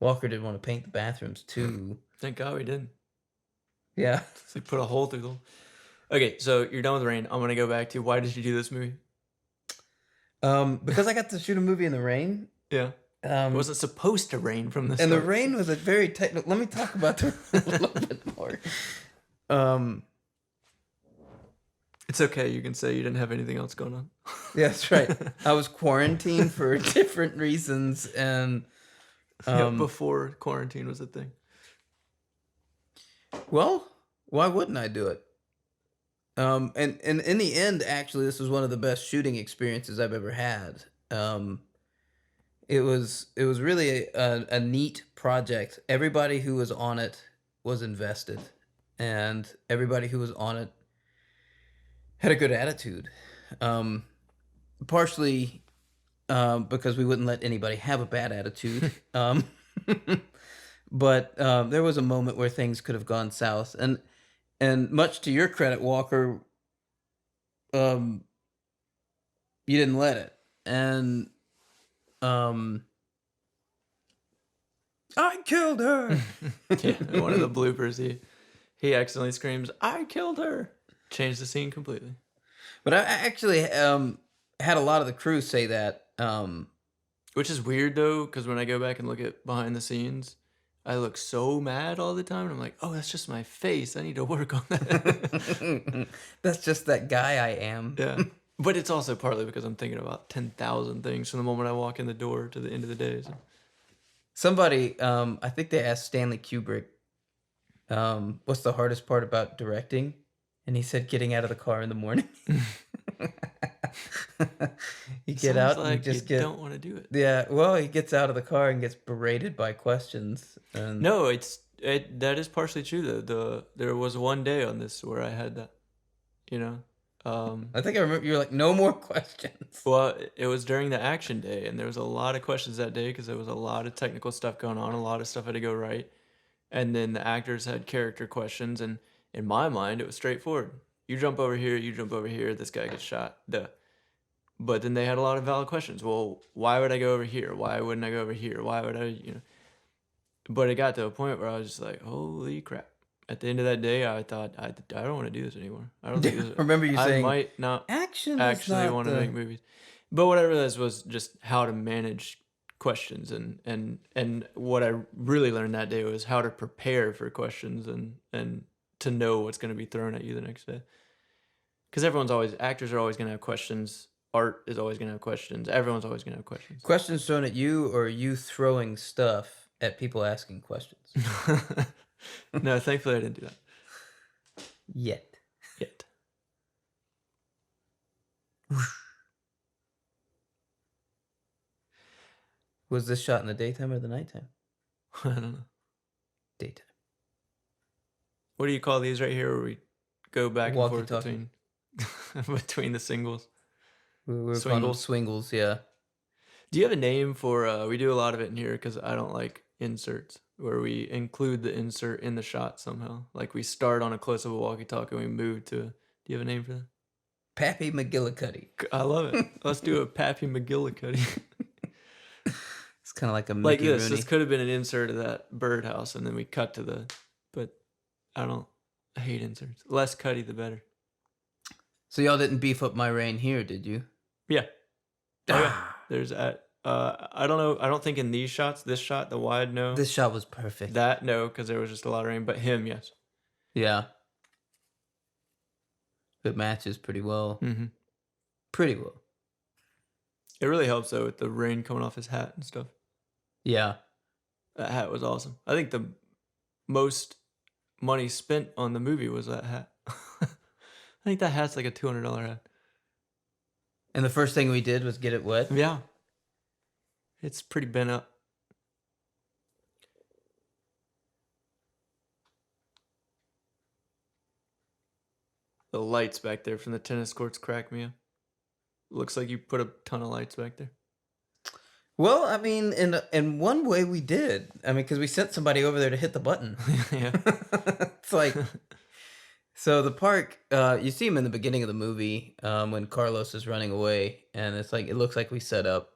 Walker didn't want to paint the bathrooms too. Thank God we didn't. Yeah. So put a hole through the. Okay, so you're done with rain. I'm gonna go back to why did you do this movie? Because I got to shoot a movie in the rain. Yeah, it wasn't supposed to rain from the And the start. rain was a very technical. Let me talk about the rain a little bit more. It's okay. You can say you didn't have anything else going on. Yeah, that's right. I was quarantined for different reasons, and Yeah, before quarantine was a thing. well, why wouldn't I do it? And in the end, actually, this was one of the best shooting experiences I've ever had. It was really a neat project. Everybody who was on it was invested, and everybody who was on it had a good attitude. Partially because we wouldn't let anybody have a bad attitude. But there was a moment where things could have gone south, and much to your credit, Walker, you didn't let it. And I killed her. Yeah, in one of the bloopers, he accidentally screams, "I killed her!" Changed the scene completely. But I actually had a lot of the crew say that. Which is weird though, because when I go back and look at behind the scenes, I look so mad all the time. And I'm like, oh, that's just my face. I need to work on that. That's just that guy I am. Yeah. But it's also partly because I'm thinking about 10,000 things from the moment I walk in the door to the end of the day. So. Somebody, I think they asked Stanley Kubrick, what's the hardest part about directing? And he said getting out of the car in the morning. You get Sounds out like and just you don't want to do it. Yeah, well, he gets out of the car and gets berated by questions. And No, that is partially true though. There was one day on this where I had that, you know. I think I remember you were like, no more questions. Well, it was during the action day, and there was a lot of questions that day because there was a lot of technical stuff going on, a lot of stuff had to go right, and then the actors had character questions, and in my mind, it was straightforward. You jump over here, this guy gets shot. Duh. But then they had a lot of valid questions. Well, why would I go over here? Why wouldn't I go over here? Why would I, But it got to a point where I was just like, holy crap. At the end of that day, I thought, I don't want to do this anymore. I don't think this. Remember you saying, I might not action actually want to make movies. But what I realized was just how to manage questions, and what I really learned that day was how to prepare for questions and to know what's going to be thrown at you the next day. Because actors are always going to have questions. Art is always going to have questions. Everyone's always going to have questions. Questions thrown at you, or you throwing stuff at people asking questions? No, thankfully I didn't do that. Yet. Was this shot in the daytime or the nighttime? I don't know. Daytime. What do you call these right here where we go back and forth Walkie-talkie. between the singles? We're calling them swingles, yeah. Do you have a name for, we do a lot of it in here because I don't like inserts, where we include the insert in the shot somehow. Like we start on a close-up of walkie-talkie and we move to, do you have a name for that? Pappy McGillicuddy. I love it. Let's do a Pappy McGillicuddy. It's kind of like a Mickey Like this. Rooney. This could have been an insert of that birdhouse, and then we cut to but I hate inserts. Less cutty, the better. So y'all didn't beef up my rain here, did you? Yeah. Oh, yeah. There's I don't know. I don't think in these shots, this shot, the wide, no. This shot was perfect. That, no, because there was just a lot of rain. But him, yes. Yeah. It matches pretty well. Mm-hmm. Pretty well. It really helps, though, with the rain coming off his hat and stuff. Yeah. That hat was awesome. I think most money spent on the movie was that hat. I think that hat's like a $200 hat. And the first thing we did was get it wet. Yeah. It's pretty bent up. The lights back there from the tennis courts crack me up. Looks like you put a ton of lights back there. Well, I mean, in one way we did. I mean, because we sent somebody over there to hit the button. Yeah. It's like, so the park, you see him in the beginning of the movie when Carlos is running away, and it's like, it looks like we set up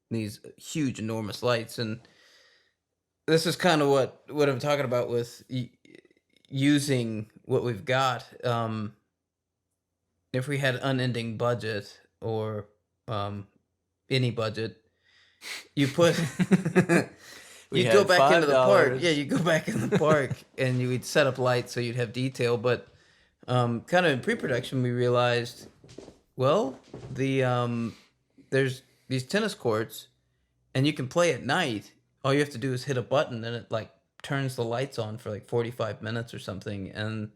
these huge, enormous lights, and this is kind of what I'm talking about with using what we've got. If we had unending budget or any budget, you put We you go had back into the park. $5. Yeah, you go back in the park and you would set up lights so you'd have detail. But kind of in pre-production, we realized, well, there's these tennis courts, and you can play at night. All you have to do is hit a button, and it like turns the lights on for like 45 minutes or something, and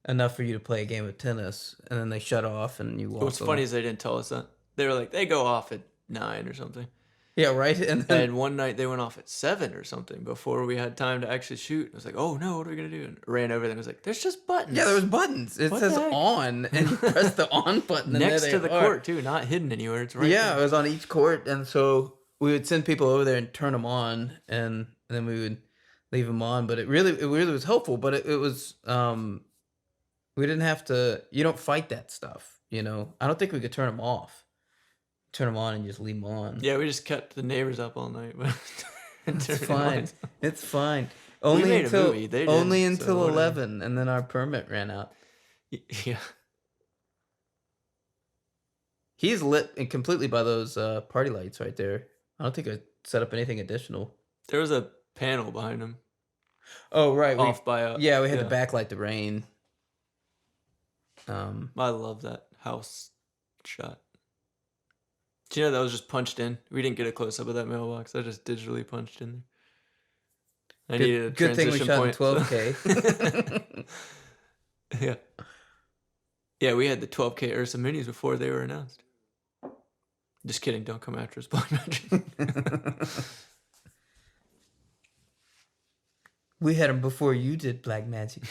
enough for you to play a game of tennis. And then they shut off, and you walk. What's funny is they didn't tell us that. They were like, they go off at 9 or something. Yeah, right. And then, And one night they went off at 7 or something before we had time to actually shoot. I was like, oh no, what are we going to do? And ran over there and was like, there's just buttons. yeah, there was buttons. It What says the heck? on, and you press the on button. And next there to they the are. court too, not hidden anywhere. It's right Yeah, there. it was on each court, and so we would send people over there and turn them on, and then we would leave them on. But it really was helpful. But it was we didn't have to. You don't fight that stuff, you know. I don't think we could turn them off. Turn them on and just leave them on. Yeah, we just kept the neighbors up all night. But It's fine. It's fine. We Only made a until movie, they only didn't, so until whatever. 11, and then our permit ran out. Yeah. He's lit and completely by those party lights right there. I don't think I set up anything additional. There was a panel behind him. Oh right, Off by a yeah, we had to backlight the rain. I love that house shot. Do you know that was just punched in? We didn't get a close up of that mailbox. I just digitally punched in there. I needed a good thing we transition shot in point. 12K. Yeah. Yeah, we had the 12K Ursa Minis before they were announced. Just kidding. Don't come after us, Black Magic. We had them before you did, Black Magic.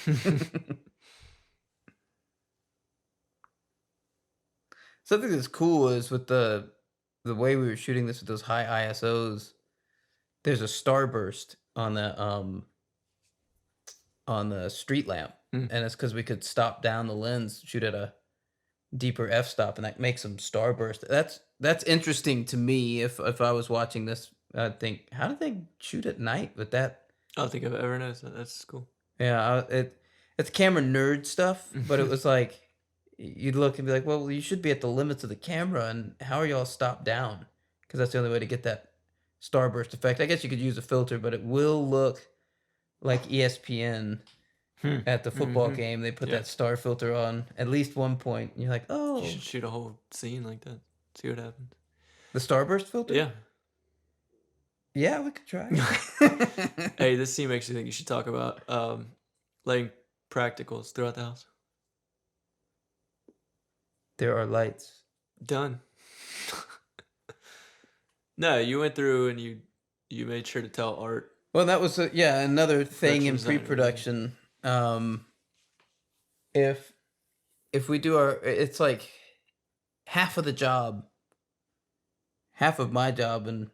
Something that's cool is with the way we were shooting this with those high ISOs. There's a starburst on the street lamp, Mm. and it's because we could stop down the lens, shoot at a deeper f-stop, and that makes them starburst. That's interesting to me. If I was watching this, I'd think, how did they shoot at night with that? I don't think I've ever noticed that. That's cool. Yeah, it's camera nerd stuff, but it was like you'd look and be like, well, you should be at the limits of the camera, and how are y'all stopped down? Because that's the only way to get that starburst effect. I guess you could use a filter, but it will look like ESPN at the football game. They put Yeah. that star filter on at least one point, and you're like, oh, You should shoot a whole scene like that. See what happens. the starburst filter? Yeah. Yeah, we could try. Hey, this scene makes me think you should talk about laying practicals throughout the house. There are lights. Done. No, you went through and you made sure to tell Art. Well, that was another thing in Production designer, pre-production. If we do it's like half of the job, half of my job, and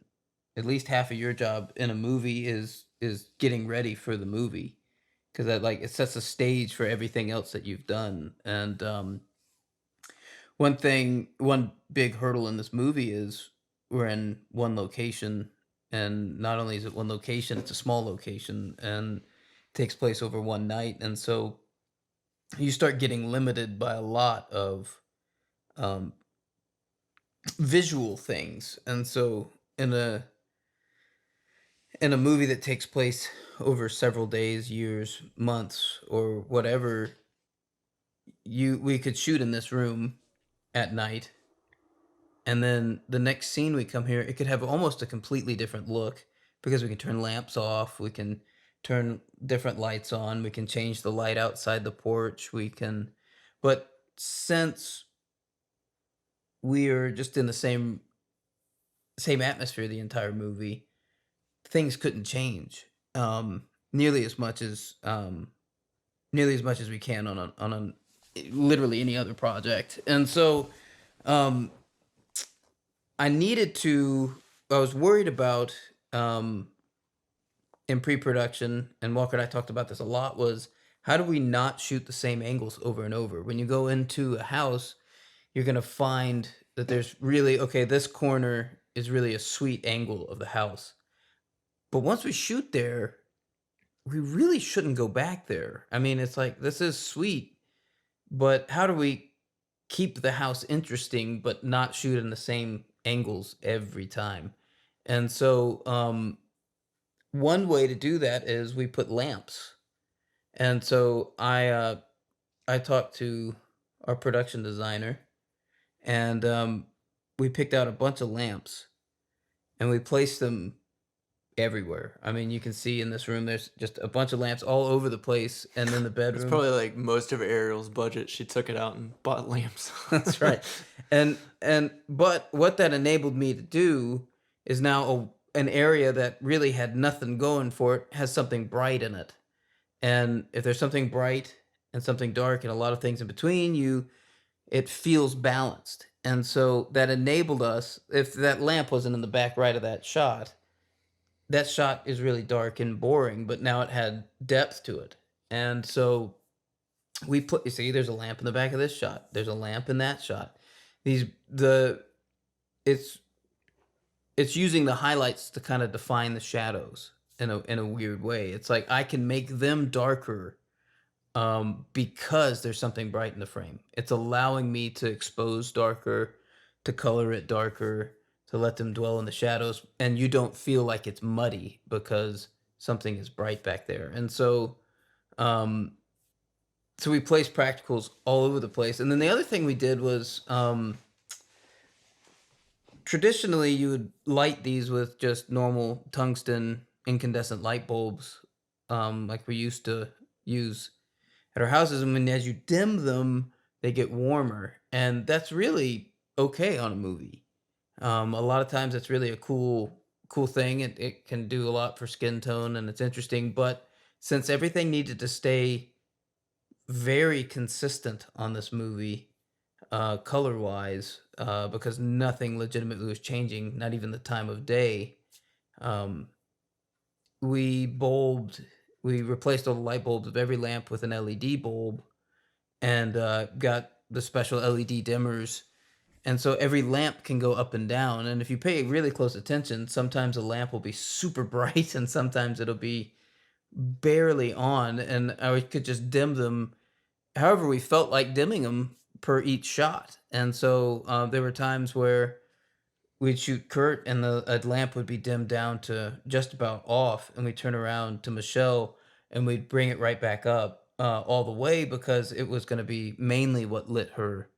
at least half of your job in a movie is getting ready for the movie, because that like it sets a stage for everything else that you've done. And one big hurdle in this movie is we're in one location, and not only is it one location, it's a small location and takes place over one night, and so you start getting limited by a lot of visual things. And so in a movie that takes place over several days, years, months, or whatever, we could shoot in this room at night, and then the next scene we come here, it could have almost a completely different look, because we can turn lamps off, we can turn different lights on. We can change the light outside the porch. But since we're just in the same atmosphere the entire movie, things couldn't change nearly as much as we can literally any other project. And so um, I needed to. I was worried about in pre-production, and Walker and I talked about this a lot. Was how do we not shoot the same angles over and over? When you go into a house, you're gonna find that there's really okay. This corner is really a sweet angle of the house, but once we shoot there, we really shouldn't go back there. I mean, it's like this is sweet, but how do we keep the house interesting but not shoot in the same angles every time? And so one way to do that is we put lamps. And so I talked to our production designer, and we picked out a bunch of lamps and we placed them everywhere. I mean, you can see in this room there's just a bunch of lamps all over the place, and then the It's bedroom. probably like most of Ariel's budget. She took it out and bought lamps. That's right. But what that enabled me to do is now an area that really had nothing going for it has something bright in it. And if there's something bright and something dark and a lot of things in between, it feels balanced. And so that enabled us, if that lamp wasn't in the back right of that shot is really dark and boring, but now it had depth to it. And so you see, there's a lamp in the back of this shot. There's a lamp in that shot. These the it's it's using the highlights to kind of define the shadows in a weird way. It's like I can make them darker because there's something bright in the frame. It's allowing me to expose darker, to color it darker, to let them dwell in the shadows, and you don't feel like it's muddy because something is bright back there. And um, so we placed practicals all over the place. And then the other thing we did was traditionally you would light these with just normal tungsten incandescent light bulbs, like we used to use at our houses. And when as you dim them, they get warmer, and that's really okay on a movie. A lot of times, it's really a cool thing. It can do a lot for skin tone, and it's interesting. But since everything needed to stay very consistent on this movie, color wise, because nothing legitimately was changing, not even the time of day. Um, we bulbed, we replaced all the light bulbs of every lamp with an LED bulb, and got the special LED dimmers. And so every lamp can go up and down. And if you pay really close attention, sometimes a lamp will be super bright and sometimes it'll be barely on. And I could just dim them however we felt like dimming them per each shot. And so there were times where we'd shoot Kurt and the a lamp would be dimmed down to just about off, and we'd turn around to Michelle and we'd bring it right back up all the way because it was going to be mainly what lit her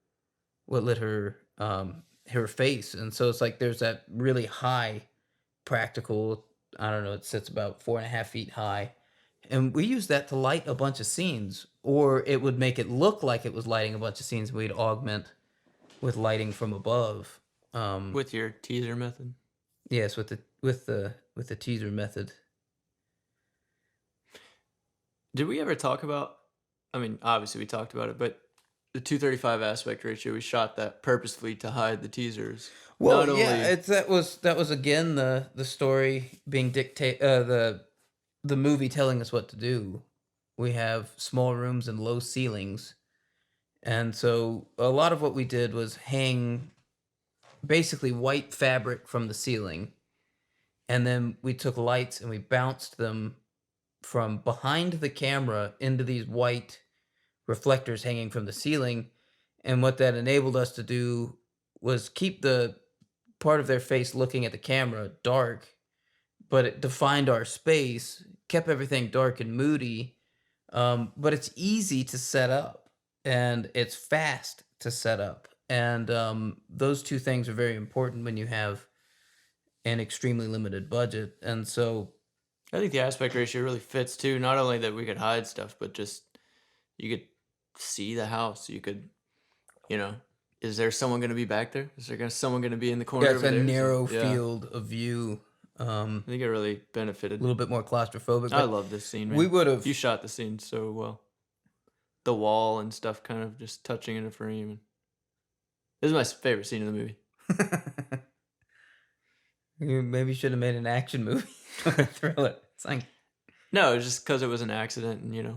face. And so it's like there's that really high practical. I don't know, it sits about 4.5 feet high, and we use that to light a bunch of scenes, or it would make it look like it was lighting a bunch of scenes. We'd augment with lighting from above. With your teaser method. Yes, with the teaser method. Did we ever talk about? I mean, obviously we talked about it, but the 235 aspect ratio, we shot that purposefully to hide the teasers. Well, Not yeah, only that was again the story being dictate the movie telling us what to do. We have small rooms and low ceilings, and so a lot of what we did was hang basically white fabric from the ceiling, and then we took lights and we bounced them from behind the camera into these white reflectors hanging from the ceiling. And what that enabled us to do was keep the part of their face looking at the camera dark, but it defined our space, kept everything dark and moody. But it's easy to set up and it's fast to set up. And those two things are very important when you have an extremely limited budget. And so I think the aspect ratio really fits too. Not only that we could hide stuff, but just you could see the house. You could, you know, is there someone going to be back there? Is there someone going to be in the Yeah, corner it's over a there? So, narrow yeah, field of view. I think it really A benefited. little bit more claustrophobic, I but love this scene, we man. would You have. shot the scene so well. The wall and stuff kind of just touching in a frame. And this is my favorite scene in the movie. You maybe should have made an action movie or a thriller. It's like, No, it was just because it was an accident and,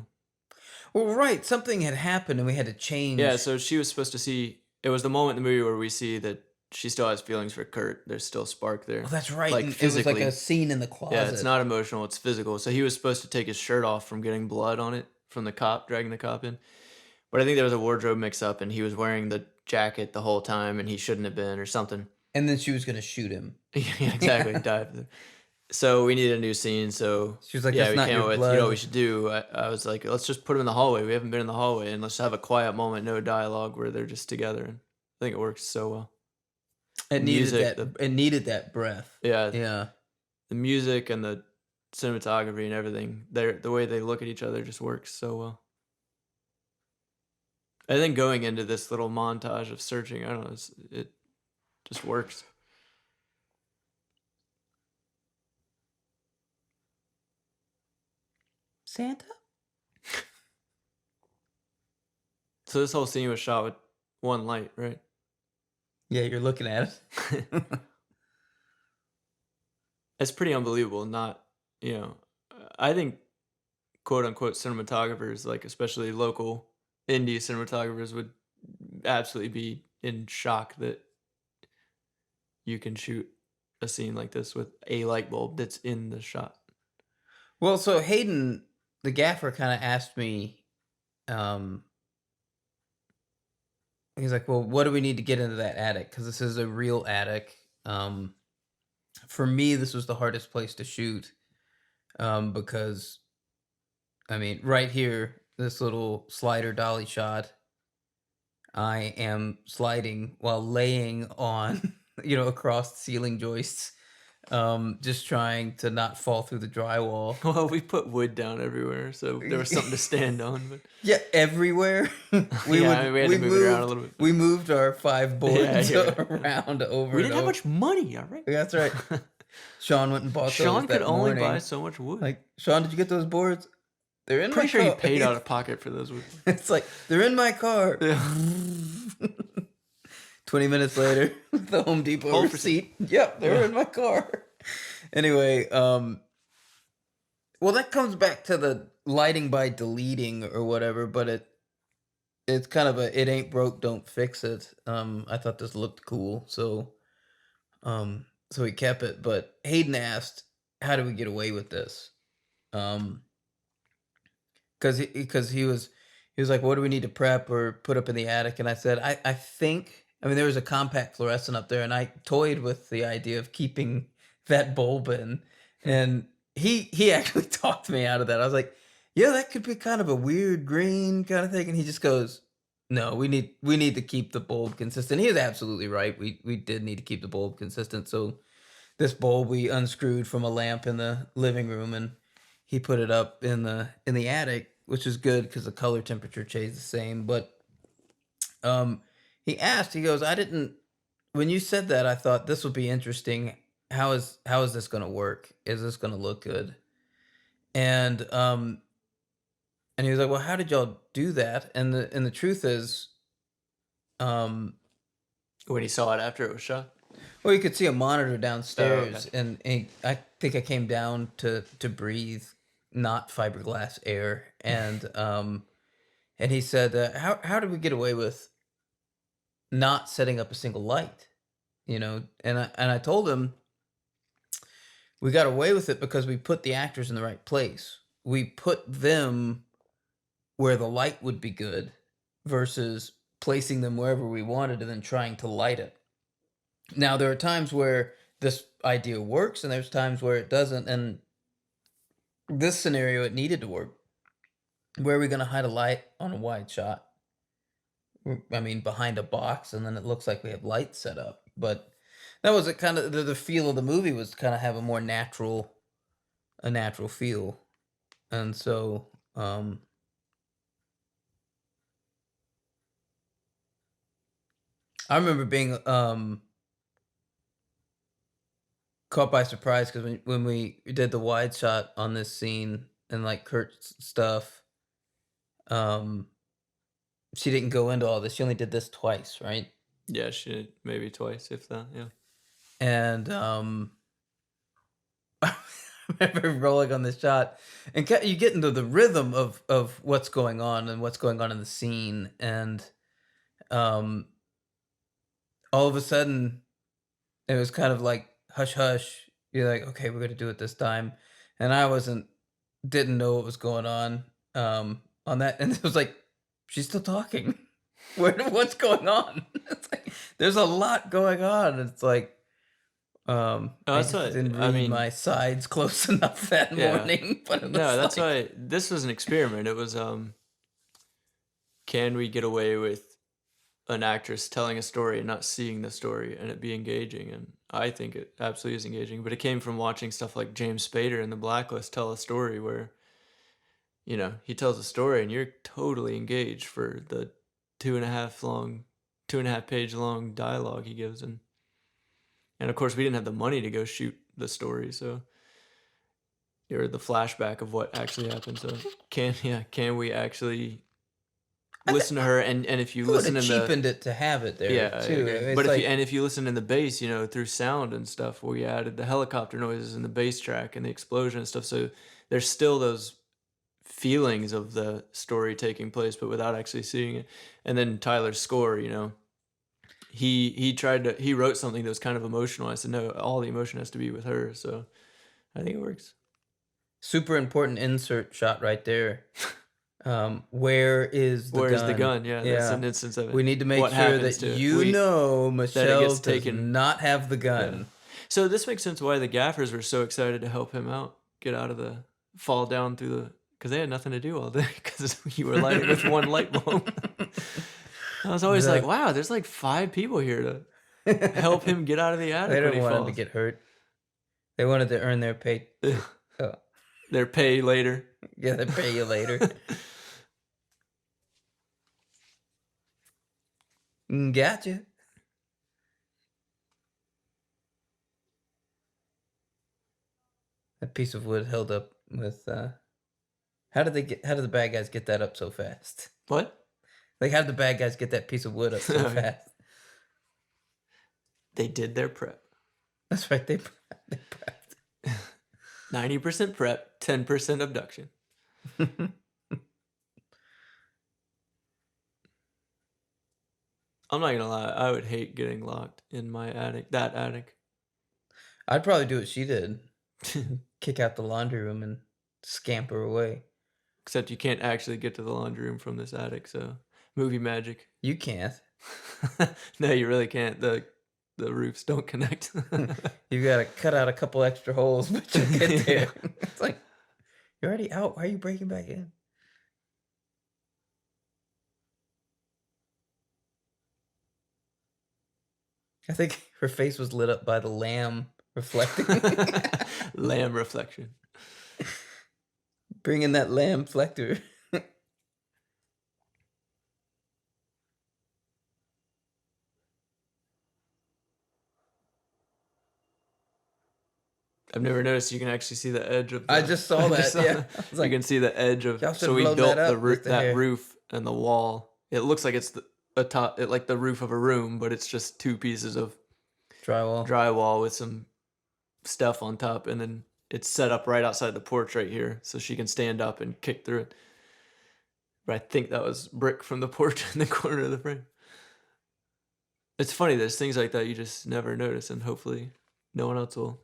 well, right, something had happened and we had to Yeah, change. so she was supposed to see. It was the moment in the movie where we see that she still has feelings for Kurt. There's still spark there. Oh, that's right. Like And it was like a physically. scene in the Yeah, it's closet. not emotional, it's physical. So he was supposed to take his shirt off from getting blood on it from the cop, dragging the cop in. But I think there was a wardrobe mix up and he was wearing the jacket the whole time and he shouldn't have been or something. And then she was gonna shoot him. Yeah, exactly. Dive. So we needed a new scene. So She was like, yeah, "That's we not came your up with, you know what we blood." should do? I was like, let's just put him in the hallway. We haven't been in the hallway and let's have a quiet moment, no dialogue where they're just together. And I think it works so well. It needed Music, that. It needed that breath. Yeah, Yeah. the music and the cinematography and everything, the way they look at each other just works so well. I think going into this little montage of searching, I don't know, it just works. Santa? So this whole scene was shot with one light, right? Yeah, you're looking at it. It's pretty unbelievable. Not, I think quote unquote cinematographers, like especially local indie cinematographers, would absolutely be in shock that you can shoot a scene like this with a light bulb that's in the shot. Well, so Hayden, the gaffer, kind of asked me, um, he's like, "Well, what do we need to get into that attic? Because this is a real attic." For me, this was the hardest place to shoot, because I mean, right here, this little slider dolly shot, I am sliding while laying on, across ceiling joists, just trying to not fall through the drywall. Well, we put wood down everywhere, so there was something to stand on. But Yeah, everywhere. yeah, we had to move it around a little bit. We moved our 5 boards you're right. around over. We and didn't have over. much money, all right? That's right. Sean went and bought those Sean that could only morning. buy so much wood. Like, Sean, did you get those boards? They're in Pretty my sure car. he paid out of pocket for those wood. It's like, they're in my car. Yeah. 20 minutes later, the Home Depot Hold for receipt. Yep, they're in my car. Anyway, well, that comes back to the lighting by deleting or whatever, but it's kind of it ain't broke, don't fix it. I thought this looked cool, so we kept it. But Hayden asked, "How do we get away with this?" Because he was like, "What do we need to prep or put up in the attic?" And I said, I think, I mean, there was a compact fluorescent up there, and I toyed with the idea of keeping that bulb in, and he actually talked me out of that. I was like, "Yeah, that could be kind of a weird green kind of thing," and he just goes, "No, we need to keep the bulb consistent." He is absolutely right. We did need to keep the bulb consistent. So this bulb we unscrewed from a lamp in the living room, and he put it up in the attic, which is good because the color temperature stays the same. But he asked, he goes, when you said that, I thought this would be interesting. How is this going to work? Is this going to look good? And he was like, "Well, how did y'all do that?" And the truth is, When he saw it after it was shot. well, you could see a monitor downstairs, okay. and I think I came down to breathe, not fiberglass air, and he said, "How did we get away with not setting up a single light?" And I told him, we got away with it because we put the actors in the right place. We put them where the light would be good, versus placing them wherever we wanted and then trying to light it. Now, there are times where this idea works, and there's times where it doesn't. And this scenario, it needed to work. Where are we going to hide a light on a wide shot? I mean, behind a box, and then it looks like we have lights set up. But that was kind of the feel of the movie, was kind of have a more natural a natural feel. And so I remember being caught by surprise because when we did the wide shot on this scene and like Kurt's stuff, um, she didn't go into all this. She only did this twice, right? Yeah, she maybe twice, if that. Yeah. And I remember rolling on this shot, and you get into the rhythm of what's going on and what's going on in the scene, and um, all of a sudden it was kind of like hush hush. You're like, okay, we're gonna do it this time, and I didn't know what was going on that, and it was like she's still talking. What's going on? It's like there's a lot going on. It's like Oh, I that's just what didn't I read mean. my sides close enough that Yeah. morning. But it No, was that's like, why this was an experiment. It was can we get away with an actress telling a story and not seeing the story and it be engaging? And I think it absolutely is engaging. But it came from watching stuff like James Spader in The Blacklist tell a story where, he tells a story and you're totally engaged for the 2.5 page long dialogue he gives. And of course we didn't have the money to go shoot the story, so or the flashback of what actually happened. So can we actually listen to her? And if you who would listen have in the cheapened it to have it there yeah, I too? agree. It's But like, if you listen in the bass, through sound and stuff, we added the helicopter noises and the bass track and the explosion and stuff. So there's still those feelings of the story taking place, but without actually seeing it. And then Tyler's score, he wrote something that was kind of emotional. I said, no, all the emotion has to be with her. So I think it works. super important insert shot right there. Where is the Where's gun? the gun? Yeah, that's Yeah. an instance of it. We need to make What sure happens that to it? Michelle gets does taken. not have the gun. Yeah. So this makes sense why the gaffers were so excited to help him out, get out of the fall down through the because they had nothing to do all day because you were lighting with one light bulb. I was always like, wow, there's like 5 people here to help him get out of the attic. They when didn't he want him falls. to get hurt. They wanted to earn their pay. Their pay later. Yeah, they pay you later. Gotcha. That piece of wood held up with how did the bad guys get that up so fast? What? Like, how did the bad guys get that piece of wood up so fast? They did their prep. That's right, they prepped. 90% prep, 10% abduction. I'm not gonna lie, I would hate getting locked in my attic. That attic. I'd probably do what she did. Kick out the laundry room and scamper away. Except you can't actually get to the laundry room from this attic, so movie magic. You can't. No, you really can't. The roofs don't connect. You gotta cut out a couple extra holes, but you get there. It's like, you're already out. Why are you breaking back in? I think her face was lit up by the lamb reflecting. Lamb reflection. Bring in that lamb reflector. I've never noticed you can actually see the edge of the... I just saw that, yeah. I was like, you can see the edge of... y'all should've So we blown built that up with the hair. that roof and the wall. It looks like it's like the roof of a room, but it's just 2 pieces of drywall with some stuff on top, and then it's set up right outside the porch right here, so she can stand up and kick through it. But I think that was brick from the porch in the corner of the frame. It's funny, there's things like that you just never notice, and hopefully no one else will.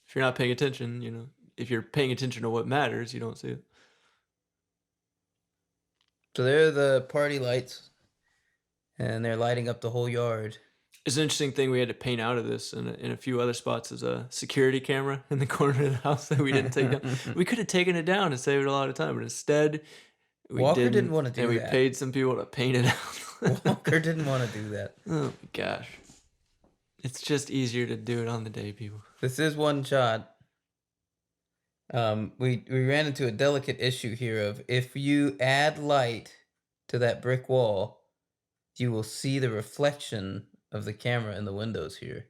If you're not paying attention, if you're paying attention to what matters, you don't see it. So there are the party lights, and they're lighting up the whole yard. It's an interesting thing we had to paint out of this, and in a few other spots is a security camera in the corner of the house that we didn't take down. We could have taken it down and saved a lot of time, but instead Walker didn't want to do and that. we paid some people to paint it out. Walker didn't want to do that. Oh my gosh. It's just easier to do it on the day, people. This is one shot. We ran into a delicate issue here of if you add light to that brick wall, you will see the reflection of the camera in the windows here.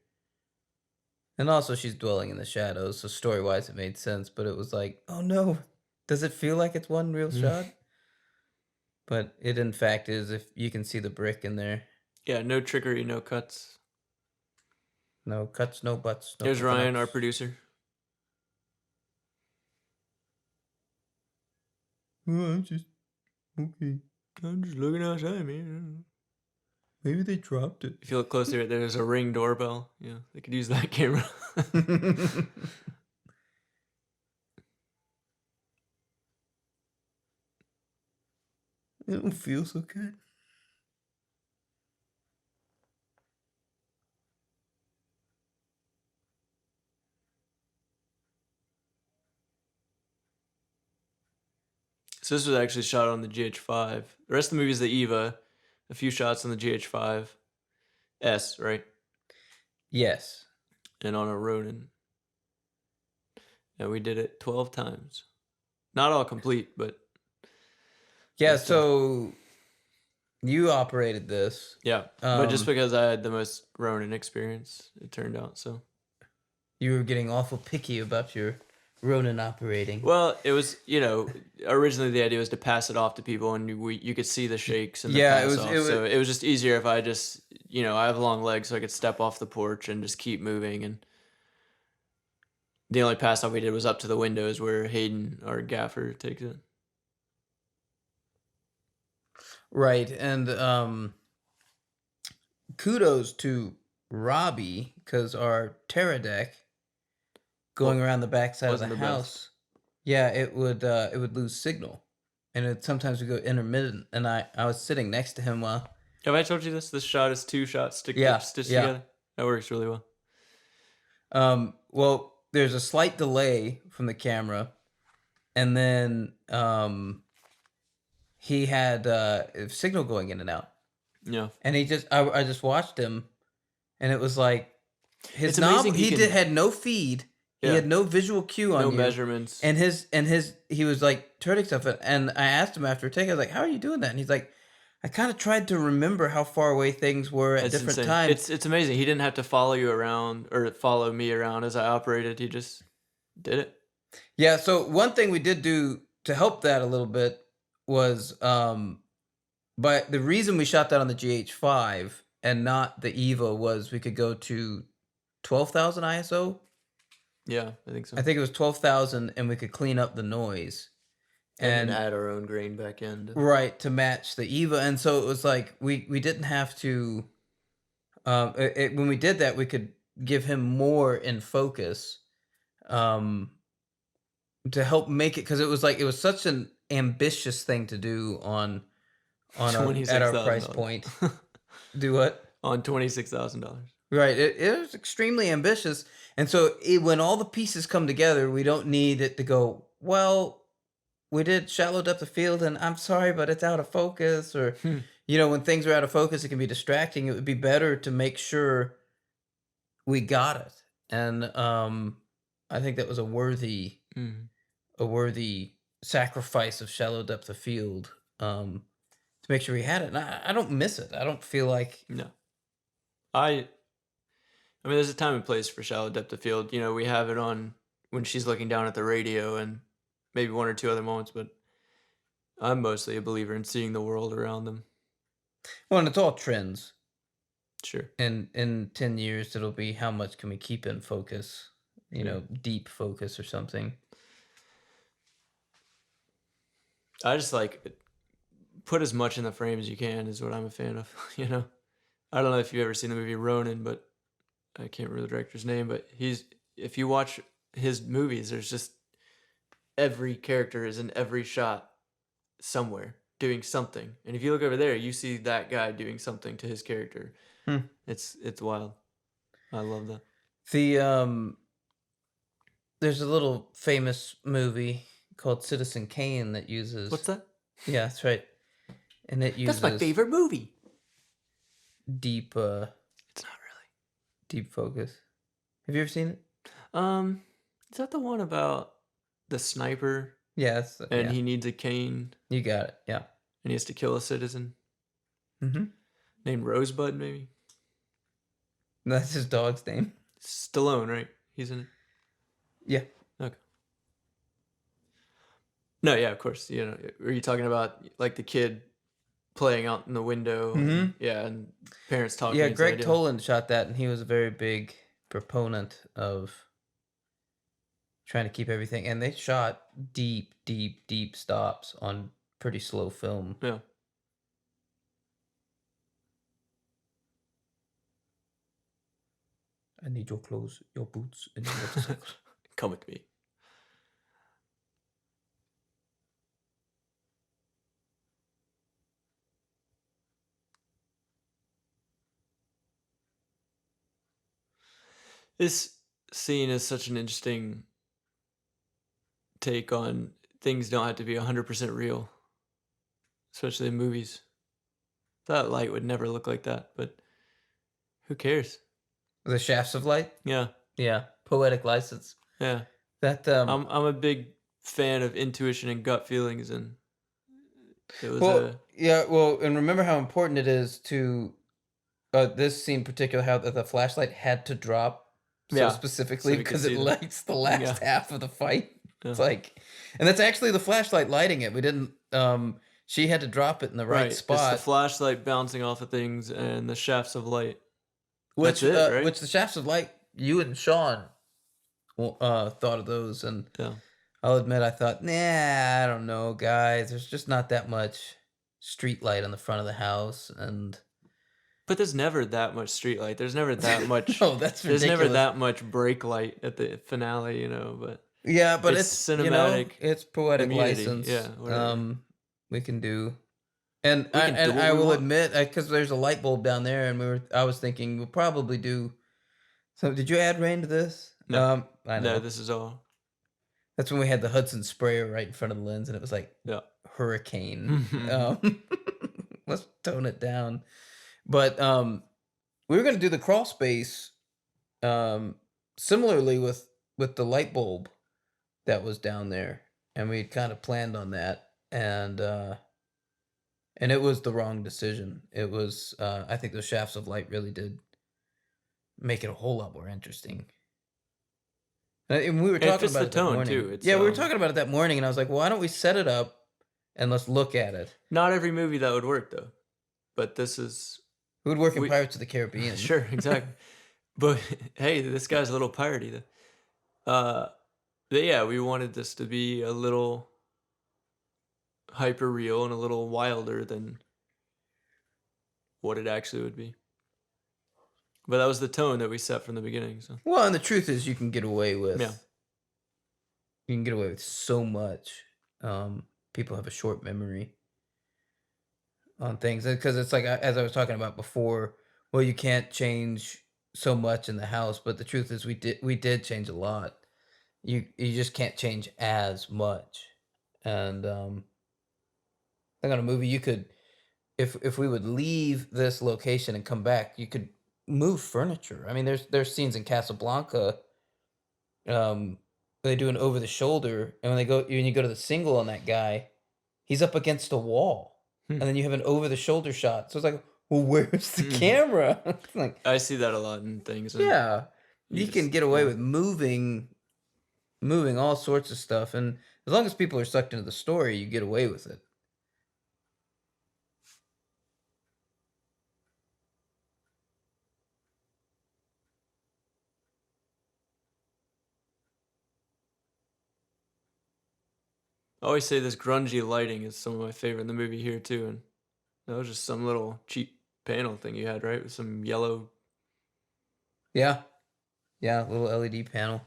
And also, she's dwelling in the shadows, so story-wise, it made sense. But it was like, oh no, does it feel like it's one real Mm. shot? But it in fact is. If you can see the brick in there, Yeah, no trickery, no cuts. no cuts, no butts, no Here's Ryan, our coconuts. producer. Oh, I'm just okay. I'm just looking outside, man. Maybe they dropped it. If you look closer, there's a Ring doorbell. Yeah, they could use that camera. It don't feel so good. So this was actually shot on the GH5. The rest of the movie is the Eva. A few shots on the GH5 S, right? Yes. And on a Ronin. And we did it 12 times. Not all complete, but Yeah. most of them. So you operated this. Yeah. But just because I had the most Ronin experience, it turned out so. You were getting awful picky about your Ronin operating. Well, it was, originally the idea was to pass it off to people, and you could see the shakes and the Yeah, pass off. So it was just easier if I just, I have long legs, so I could step off the porch and just keep moving. And the only pass off we did was up to the windows where Hayden, our gaffer, takes it. Right, and kudos to Robbie because our Pterodec going around the backside of the wasn't the house. best. Yeah, it would lose signal, and it sometimes would go intermittent. And I was sitting next to him while. Have I told you this? This shot is 2 shots stitched Yeah. together. That works really well. Well, there's a slight delay from the camera, and then he had signal going in and out. Yeah. And I just watched him, and it was like his It's knob. amazing Had no feed. He Yeah. had no visual cue on No you. measurements. And he was like turning stuff. And I asked him after a take, I was like, "How are you doing that?" And he's like, "I kind of tried to remember how far away things were at It's different insane. times." It's amazing. He didn't have to follow you around or follow me around as I operated. He just did it. Yeah. So one thing we did do to help that a little bit was, but the reason we shot that on the GH5 and not the Eva was we could go to 12,000 ISO. Yeah, I think so. I think it was 12,000, and we could clean up the noise. And add our own grain back in. Right, to match the Eva. And so it was like we didn't have to when we did that, we could give him more in focus to help make it, because it was such an ambitious thing to do at our price point. Do what? On $26,000. Right, it was extremely ambitious. And so when all the pieces come together, we don't need it to go, well, we did shallow depth of field, and I'm sorry, but it's out of focus. Or, when things are out of focus, it can be distracting. It would be better to make sure we got it. And I think that was a worthy sacrifice of shallow depth of field to make sure we had it. And I don't miss it. I don't feel like... No. I mean, there's a time and place for shallow depth of field. We have it on when she's looking down at the radio and maybe one or two other moments, but I'm mostly a believer in seeing the world around them. Well, and it's all trends. Sure. And in 10 years, it'll be how much can we keep in focus, deep focus or something. I just put as much in the frame as you can is what I'm a fan of, I don't know if you've ever seen the movie Ronin, but I can't remember the director's name, but if you watch his movies, there's just every character is in every shot somewhere doing something. And if you look over there, you see that guy doing something to his character. It's wild. I love that. There's a little famous movie called Citizen Kane that uses... What's that? Yeah, that's right. And it uses... That's my favorite movie. Deep... It's not really. Deep focus. Have you ever seen it? Is that the one about the sniper, Yes, and yeah. he needs a cane, You got it. Yeah. and he has to kill a citizen Mm-hmm. named Rosebud, maybe? That's his dog's name. Stallone, right? He's in it. Yeah. Okay. No, yeah, of course. Are you talking about like the kid playing out in the window? And, yeah, and parents talking Yeah, inside. Greg Toland shot that, and he was a very big proponent of trying to keep everything. And they shot deep, deep, deep stops on pretty slow film. Yeah. I need your clothes, your boots, and your motorcycle. Come with me. This scene is such an interesting take on things don't have to be 100% real, especially in movies. That light would never look like that, but who cares? The shafts of light. Yeah, Yeah, poetic license. yeah. That I'm a big fan of intuition and gut feelings, and it was and remember how important it is to this scene in particular, how the flashlight had to drop so Yeah, so specifically we could because it see them. lights the last Yeah. half of the fight. Yeah. It's like, and that's actually the flashlight lighting it. We didn't. She had to drop it in the right It's spot. the flashlight bouncing off of things and the shafts of light. Which That's it, right? which the shafts of light, you and Sean thought of those, and Yeah. I'll admit I thought, nah, I don't know, guys. There's just not that much street light on the front of the house, and But there's never that much street light. There's never that much. no, that's ridiculous. There's never that much brake light at the finale, But yeah, but it's it's cinematic it's poetic immunity, license. yeah, whatever. We can do, and We can do what I we will want. admit, because there's a light bulb down there, and I was thinking we'll probably do. So, did you add rain to this? No. I know. No, this is all. That's when we had the Hudson sprayer right in front of the lens, and it was like Yeah. hurricane. Let's tone it down. But we were going to do the crawl space similarly with the light bulb that was down there, and we kind of planned on that, and it was the wrong decision. It was I think those shafts of light really did make it a whole lot more interesting. And we were It talking fits about the it that tone, morning. too. It's, Yeah, we were talking about it that morning, and I was like, why don't we set it up and let's look at it? Not every movie that would work, though. But this is. Who would work in Pirates of the Caribbean? Sure, exactly. But hey, this guy's a little piratey, though. But yeah, we wanted this to be a little hyper real and a little wilder than what it actually would be. But that was the tone that we set from the beginning. So. Well, and the truth is, you can get away with. Yeah. You can get away with so much. People have a short memory on things because it's like as I was talking about before. Well, you can't change so much in the house, but the truth is, we did change a lot. You just can't change as much, and I think on a movie you could, if we would leave this location and come back, you could move furniture. I mean, there's scenes in Casablanca. They do an over the shoulder, and when you go to the single on that guy, he's up against a wall, and then you have an over the shoulder shot. So it's like, well, where's the camera? Like, I see that a lot in things. Yeah, you can get away with moving all sorts of stuff, and as long as people are sucked into the story, you get away with it. I always say this grungy lighting is some of my favorite in the movie here too, and that was just some little cheap panel thing you had, right, with some yellow. Yeah, little LED panel.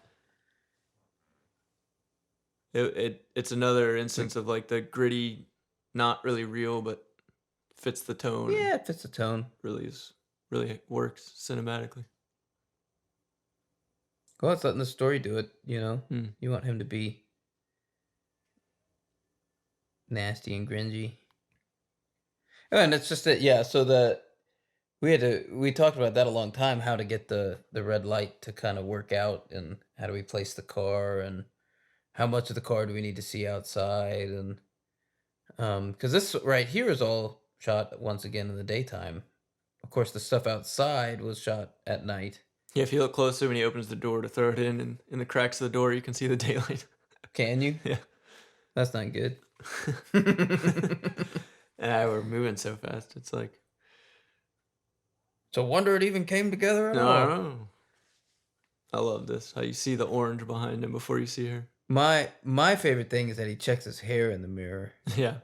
It's another instance of like the gritty, not really real, but fits the tone. Yeah, it fits the tone. Really works cinematically. Well, it's letting the story do it. You want him to be nasty and cringy. Oh, and it's just that, yeah. So we talked about that a long time. How to get the red light to kind of work out, and how do we place the car, and how much of the car do we need to see outside, and because this right here is all shot once again in the daytime. Of course, the stuff outside was shot at night. Yeah, if you look closer when he opens the door to throw it in, and in the cracks of the door, you can see the daylight. Can you? Yeah. That's not good. And we're moving so fast. It's like, So wonder it even came together at no, all. no. I love this. How you see the orange behind him before you see her. My favorite thing is that he checks his hair in the mirror. Yeah.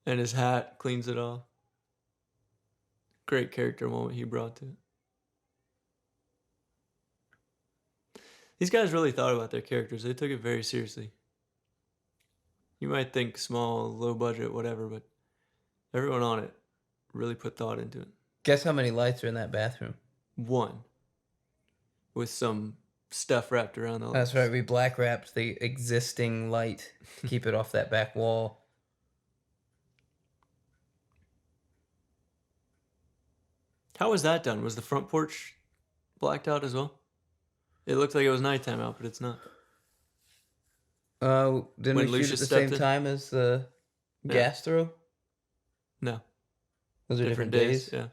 And his hat cleans it off. Great character moment he brought to it. These guys really thought about their characters. They took it very seriously. You might think small, low budget, whatever, but everyone on it really put thought into it. Guess how many lights are in that bathroom? One. With some stuff wrapped around the lights. That's right. We black wrapped the existing light to keep it off that back wall. How was that done? Was the front porch blacked out as well? It looked like it was nighttime out, but it's not. Didn't When we shoot Lucius at the same stepped in? time as the Yeah. gas throw? No. Those are different days. Yeah.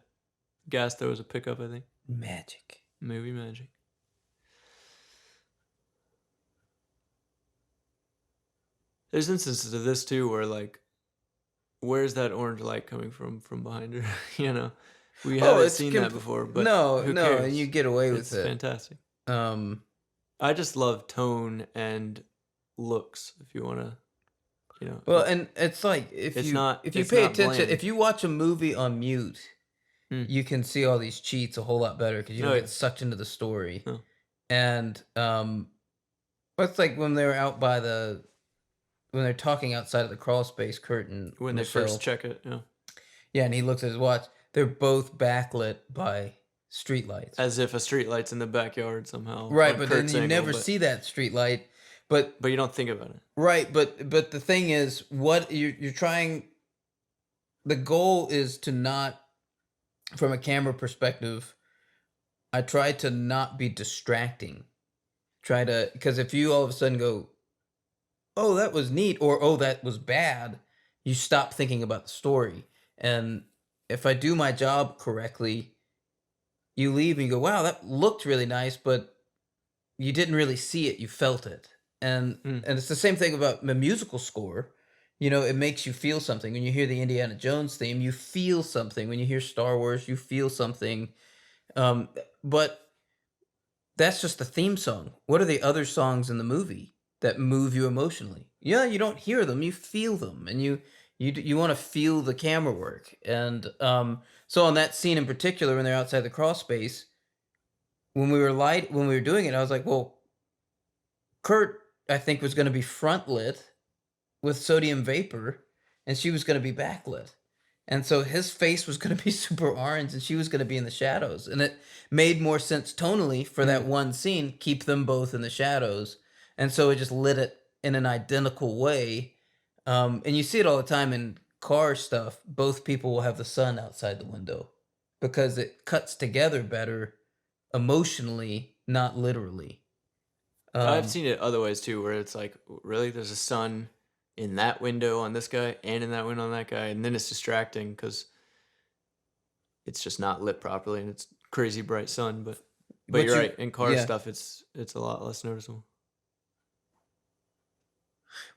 Gas there was a pickup, I think. Magic. Movie magic. There's instances of this too where like, where's that orange light coming from behind her? You know, we haven't seen that before, but no, who no, cares? and you get away with It's it. fantastic. I I just love tone and looks. If you want to, you know. Well, and it's like if It's you not- if you it's pay not attention, bland. if you watch a movie on mute, Hmm. you can see all these cheats a whole lot better because you Oh, don't yeah. get sucked into the story. Oh. And it's like when they were out by when they're talking outside of the crawl space curtain When they Michelle. first check it, yeah. Yeah, and he looks at his watch. They're both backlit by streetlights. As if a street light's in the backyard somehow. Right, on but then Kurt's you angle, never but- see that streetlight. But But you don't think about it. right, but the thing is, what you're trying. The goal is to not, from a camera perspective, I try to not be distracting. Because if you all of a sudden go, oh, that was neat, or oh, that was bad, you stop thinking about the story. And if I do my job correctly, you leave and you go, wow, that looked really nice, but you didn't really see it, you felt it. And and it's the same thing about the musical score. You know, it makes you feel something. When you hear the Indiana Jones theme, you feel something. When you hear Star Wars, you feel something. But that's just the theme song. What are the other songs in the movie that move you emotionally? Yeah, you don't hear them, you feel them, and you want to feel the camera work. And so on that scene in particular, when they're outside the crawl space, when we were doing it, I was like, well, Kurt, I think, was going to be front lit with sodium vapor, and she was going to be backlit. And so his face was going to be super orange, and she was going to be in the shadows. And it made more sense tonally for that one scene, keep them both in the shadows. And so it just lit it in an identical way. And you see it all the time in car stuff. Both people will have the sun outside the window because it cuts together better emotionally, not literally. I've seen it other ways too, where it's like, really, there's a sun in that window on this guy and in that window on that guy, and then it's distracting because it's just not lit properly and it's crazy bright sun. But you're right, in car stuff, it's a lot less noticeable.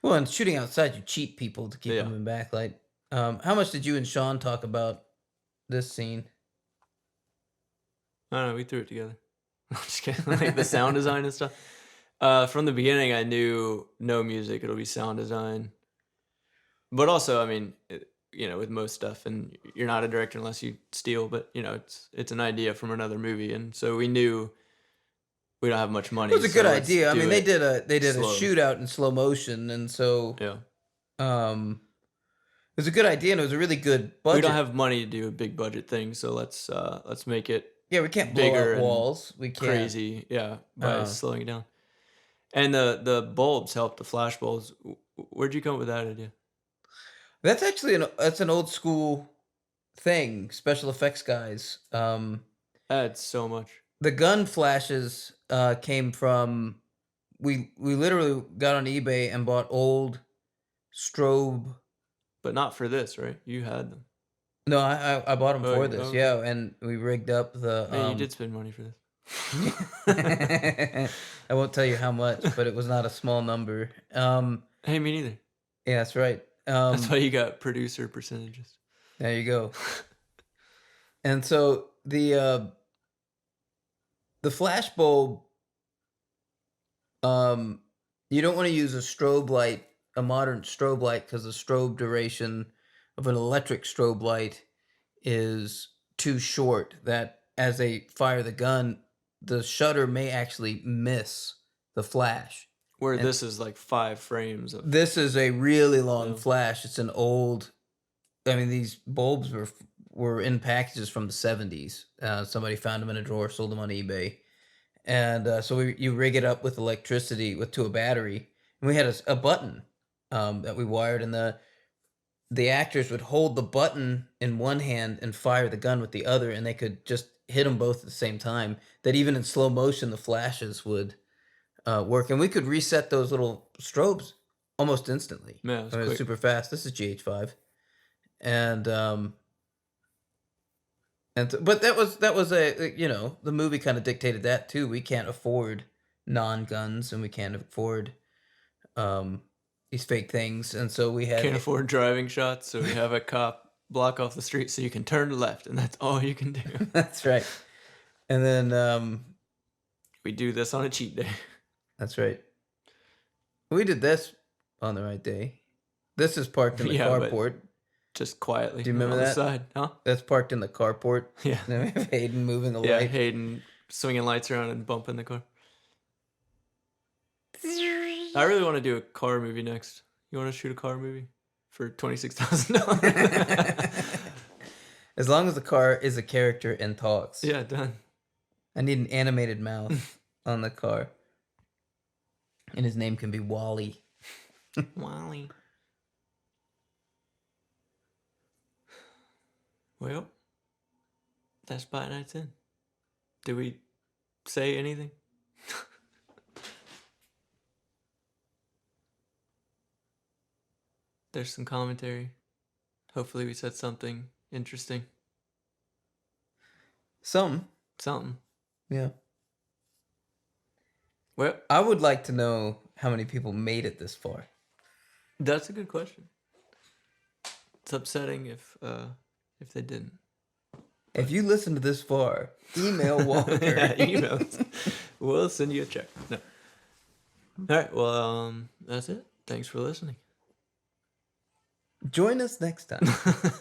Well, and shooting outside, you cheat people to keep Yeah. them in backlight. How much did you and Sean talk about this scene? I don't know, we threw it together. I'm just kidding. Like the sound design and stuff. From the beginning, I knew no music; it'll be sound design. But also, I mean, you know, with most stuff, and you're not a director unless you steal. But you know, it's an idea from another movie, and so we knew we don't have much money. It was a good so let's idea. I do mean, it they did slow. a shootout in slow motion, and so Yeah, it was a good idea, and it was a really good budget. we don't have money to do a big budget thing, so let's make it we can't blow bigger out and walls. We can't. crazy, yeah, by slowing it down. And the bulbs help, the flash bulbs. Where'd you come up with that idea? That's actually that's an old school thing. Special effects guys. Adds so much. The gun flashes came from we literally got on eBay and bought old strobe. But not for this, right? You had them. No, I bought them Oh, for yeah, this, okay. yeah, and we rigged up the Man, you did spend money for this. I won't tell you how much, but it was not a small number. Hey, me neither. Yeah, that's right. That's why you got producer percentages. There you go. And so the flash bulb, you don't want to use a strobe light, a modern strobe light, because the strobe duration of an electric strobe light is too short. That as they fire the gun, the shutter may actually miss the flash. Where And this is like 5 frames of. this is a really long Yeah. flash. It's an old. I mean, these bulbs were in packages from the 70s. Somebody found them in a drawer, sold them on eBay, and so you rig it up with electricity to a battery, and we had a button that we wired, and the actors would hold the button in one hand and fire the gun with the other, and they could just hit them both at the same time. That even in slow motion, the flashes would work, and we could reset those little strobes almost instantly. Yeah, it's I mean, it was quick. super fast. This is GH5, and but that was a the movie kind of dictated that too. We can't afford non-guns, and we can't afford um these fake things, and so we had Can't afford driving shots, so we have a cop block off the street so you can turn left, and that's all you can do. That's right. And then We do this on a cheat day. that's right. We did this on the right day. This is parked in the Yeah, but- carport. Just quietly. Do you remember on that? the side, huh? That's parked in the carport. Yeah. Then we have Hayden moving a Yeah, light. Hayden swinging lights around and bumping the car. I really want to do a car movie next. You want to shoot a car movie for $26,000? As long as the car is a character and talks. Yeah, done. I need an animated mouth on the car. And his name can be Wally. Wally. Well, that's Spot Nights in. Did we say anything? There's some commentary. Hopefully we said something interesting. Something. Something. Yeah. Well, I would like to know how many people made it this far. that's a good question. It's upsetting if they didn't. If you listen to this far, email Walker. Yeah, emails. We'll send you a check. No. All right. Well, that's it. Thanks for listening. Join us next time.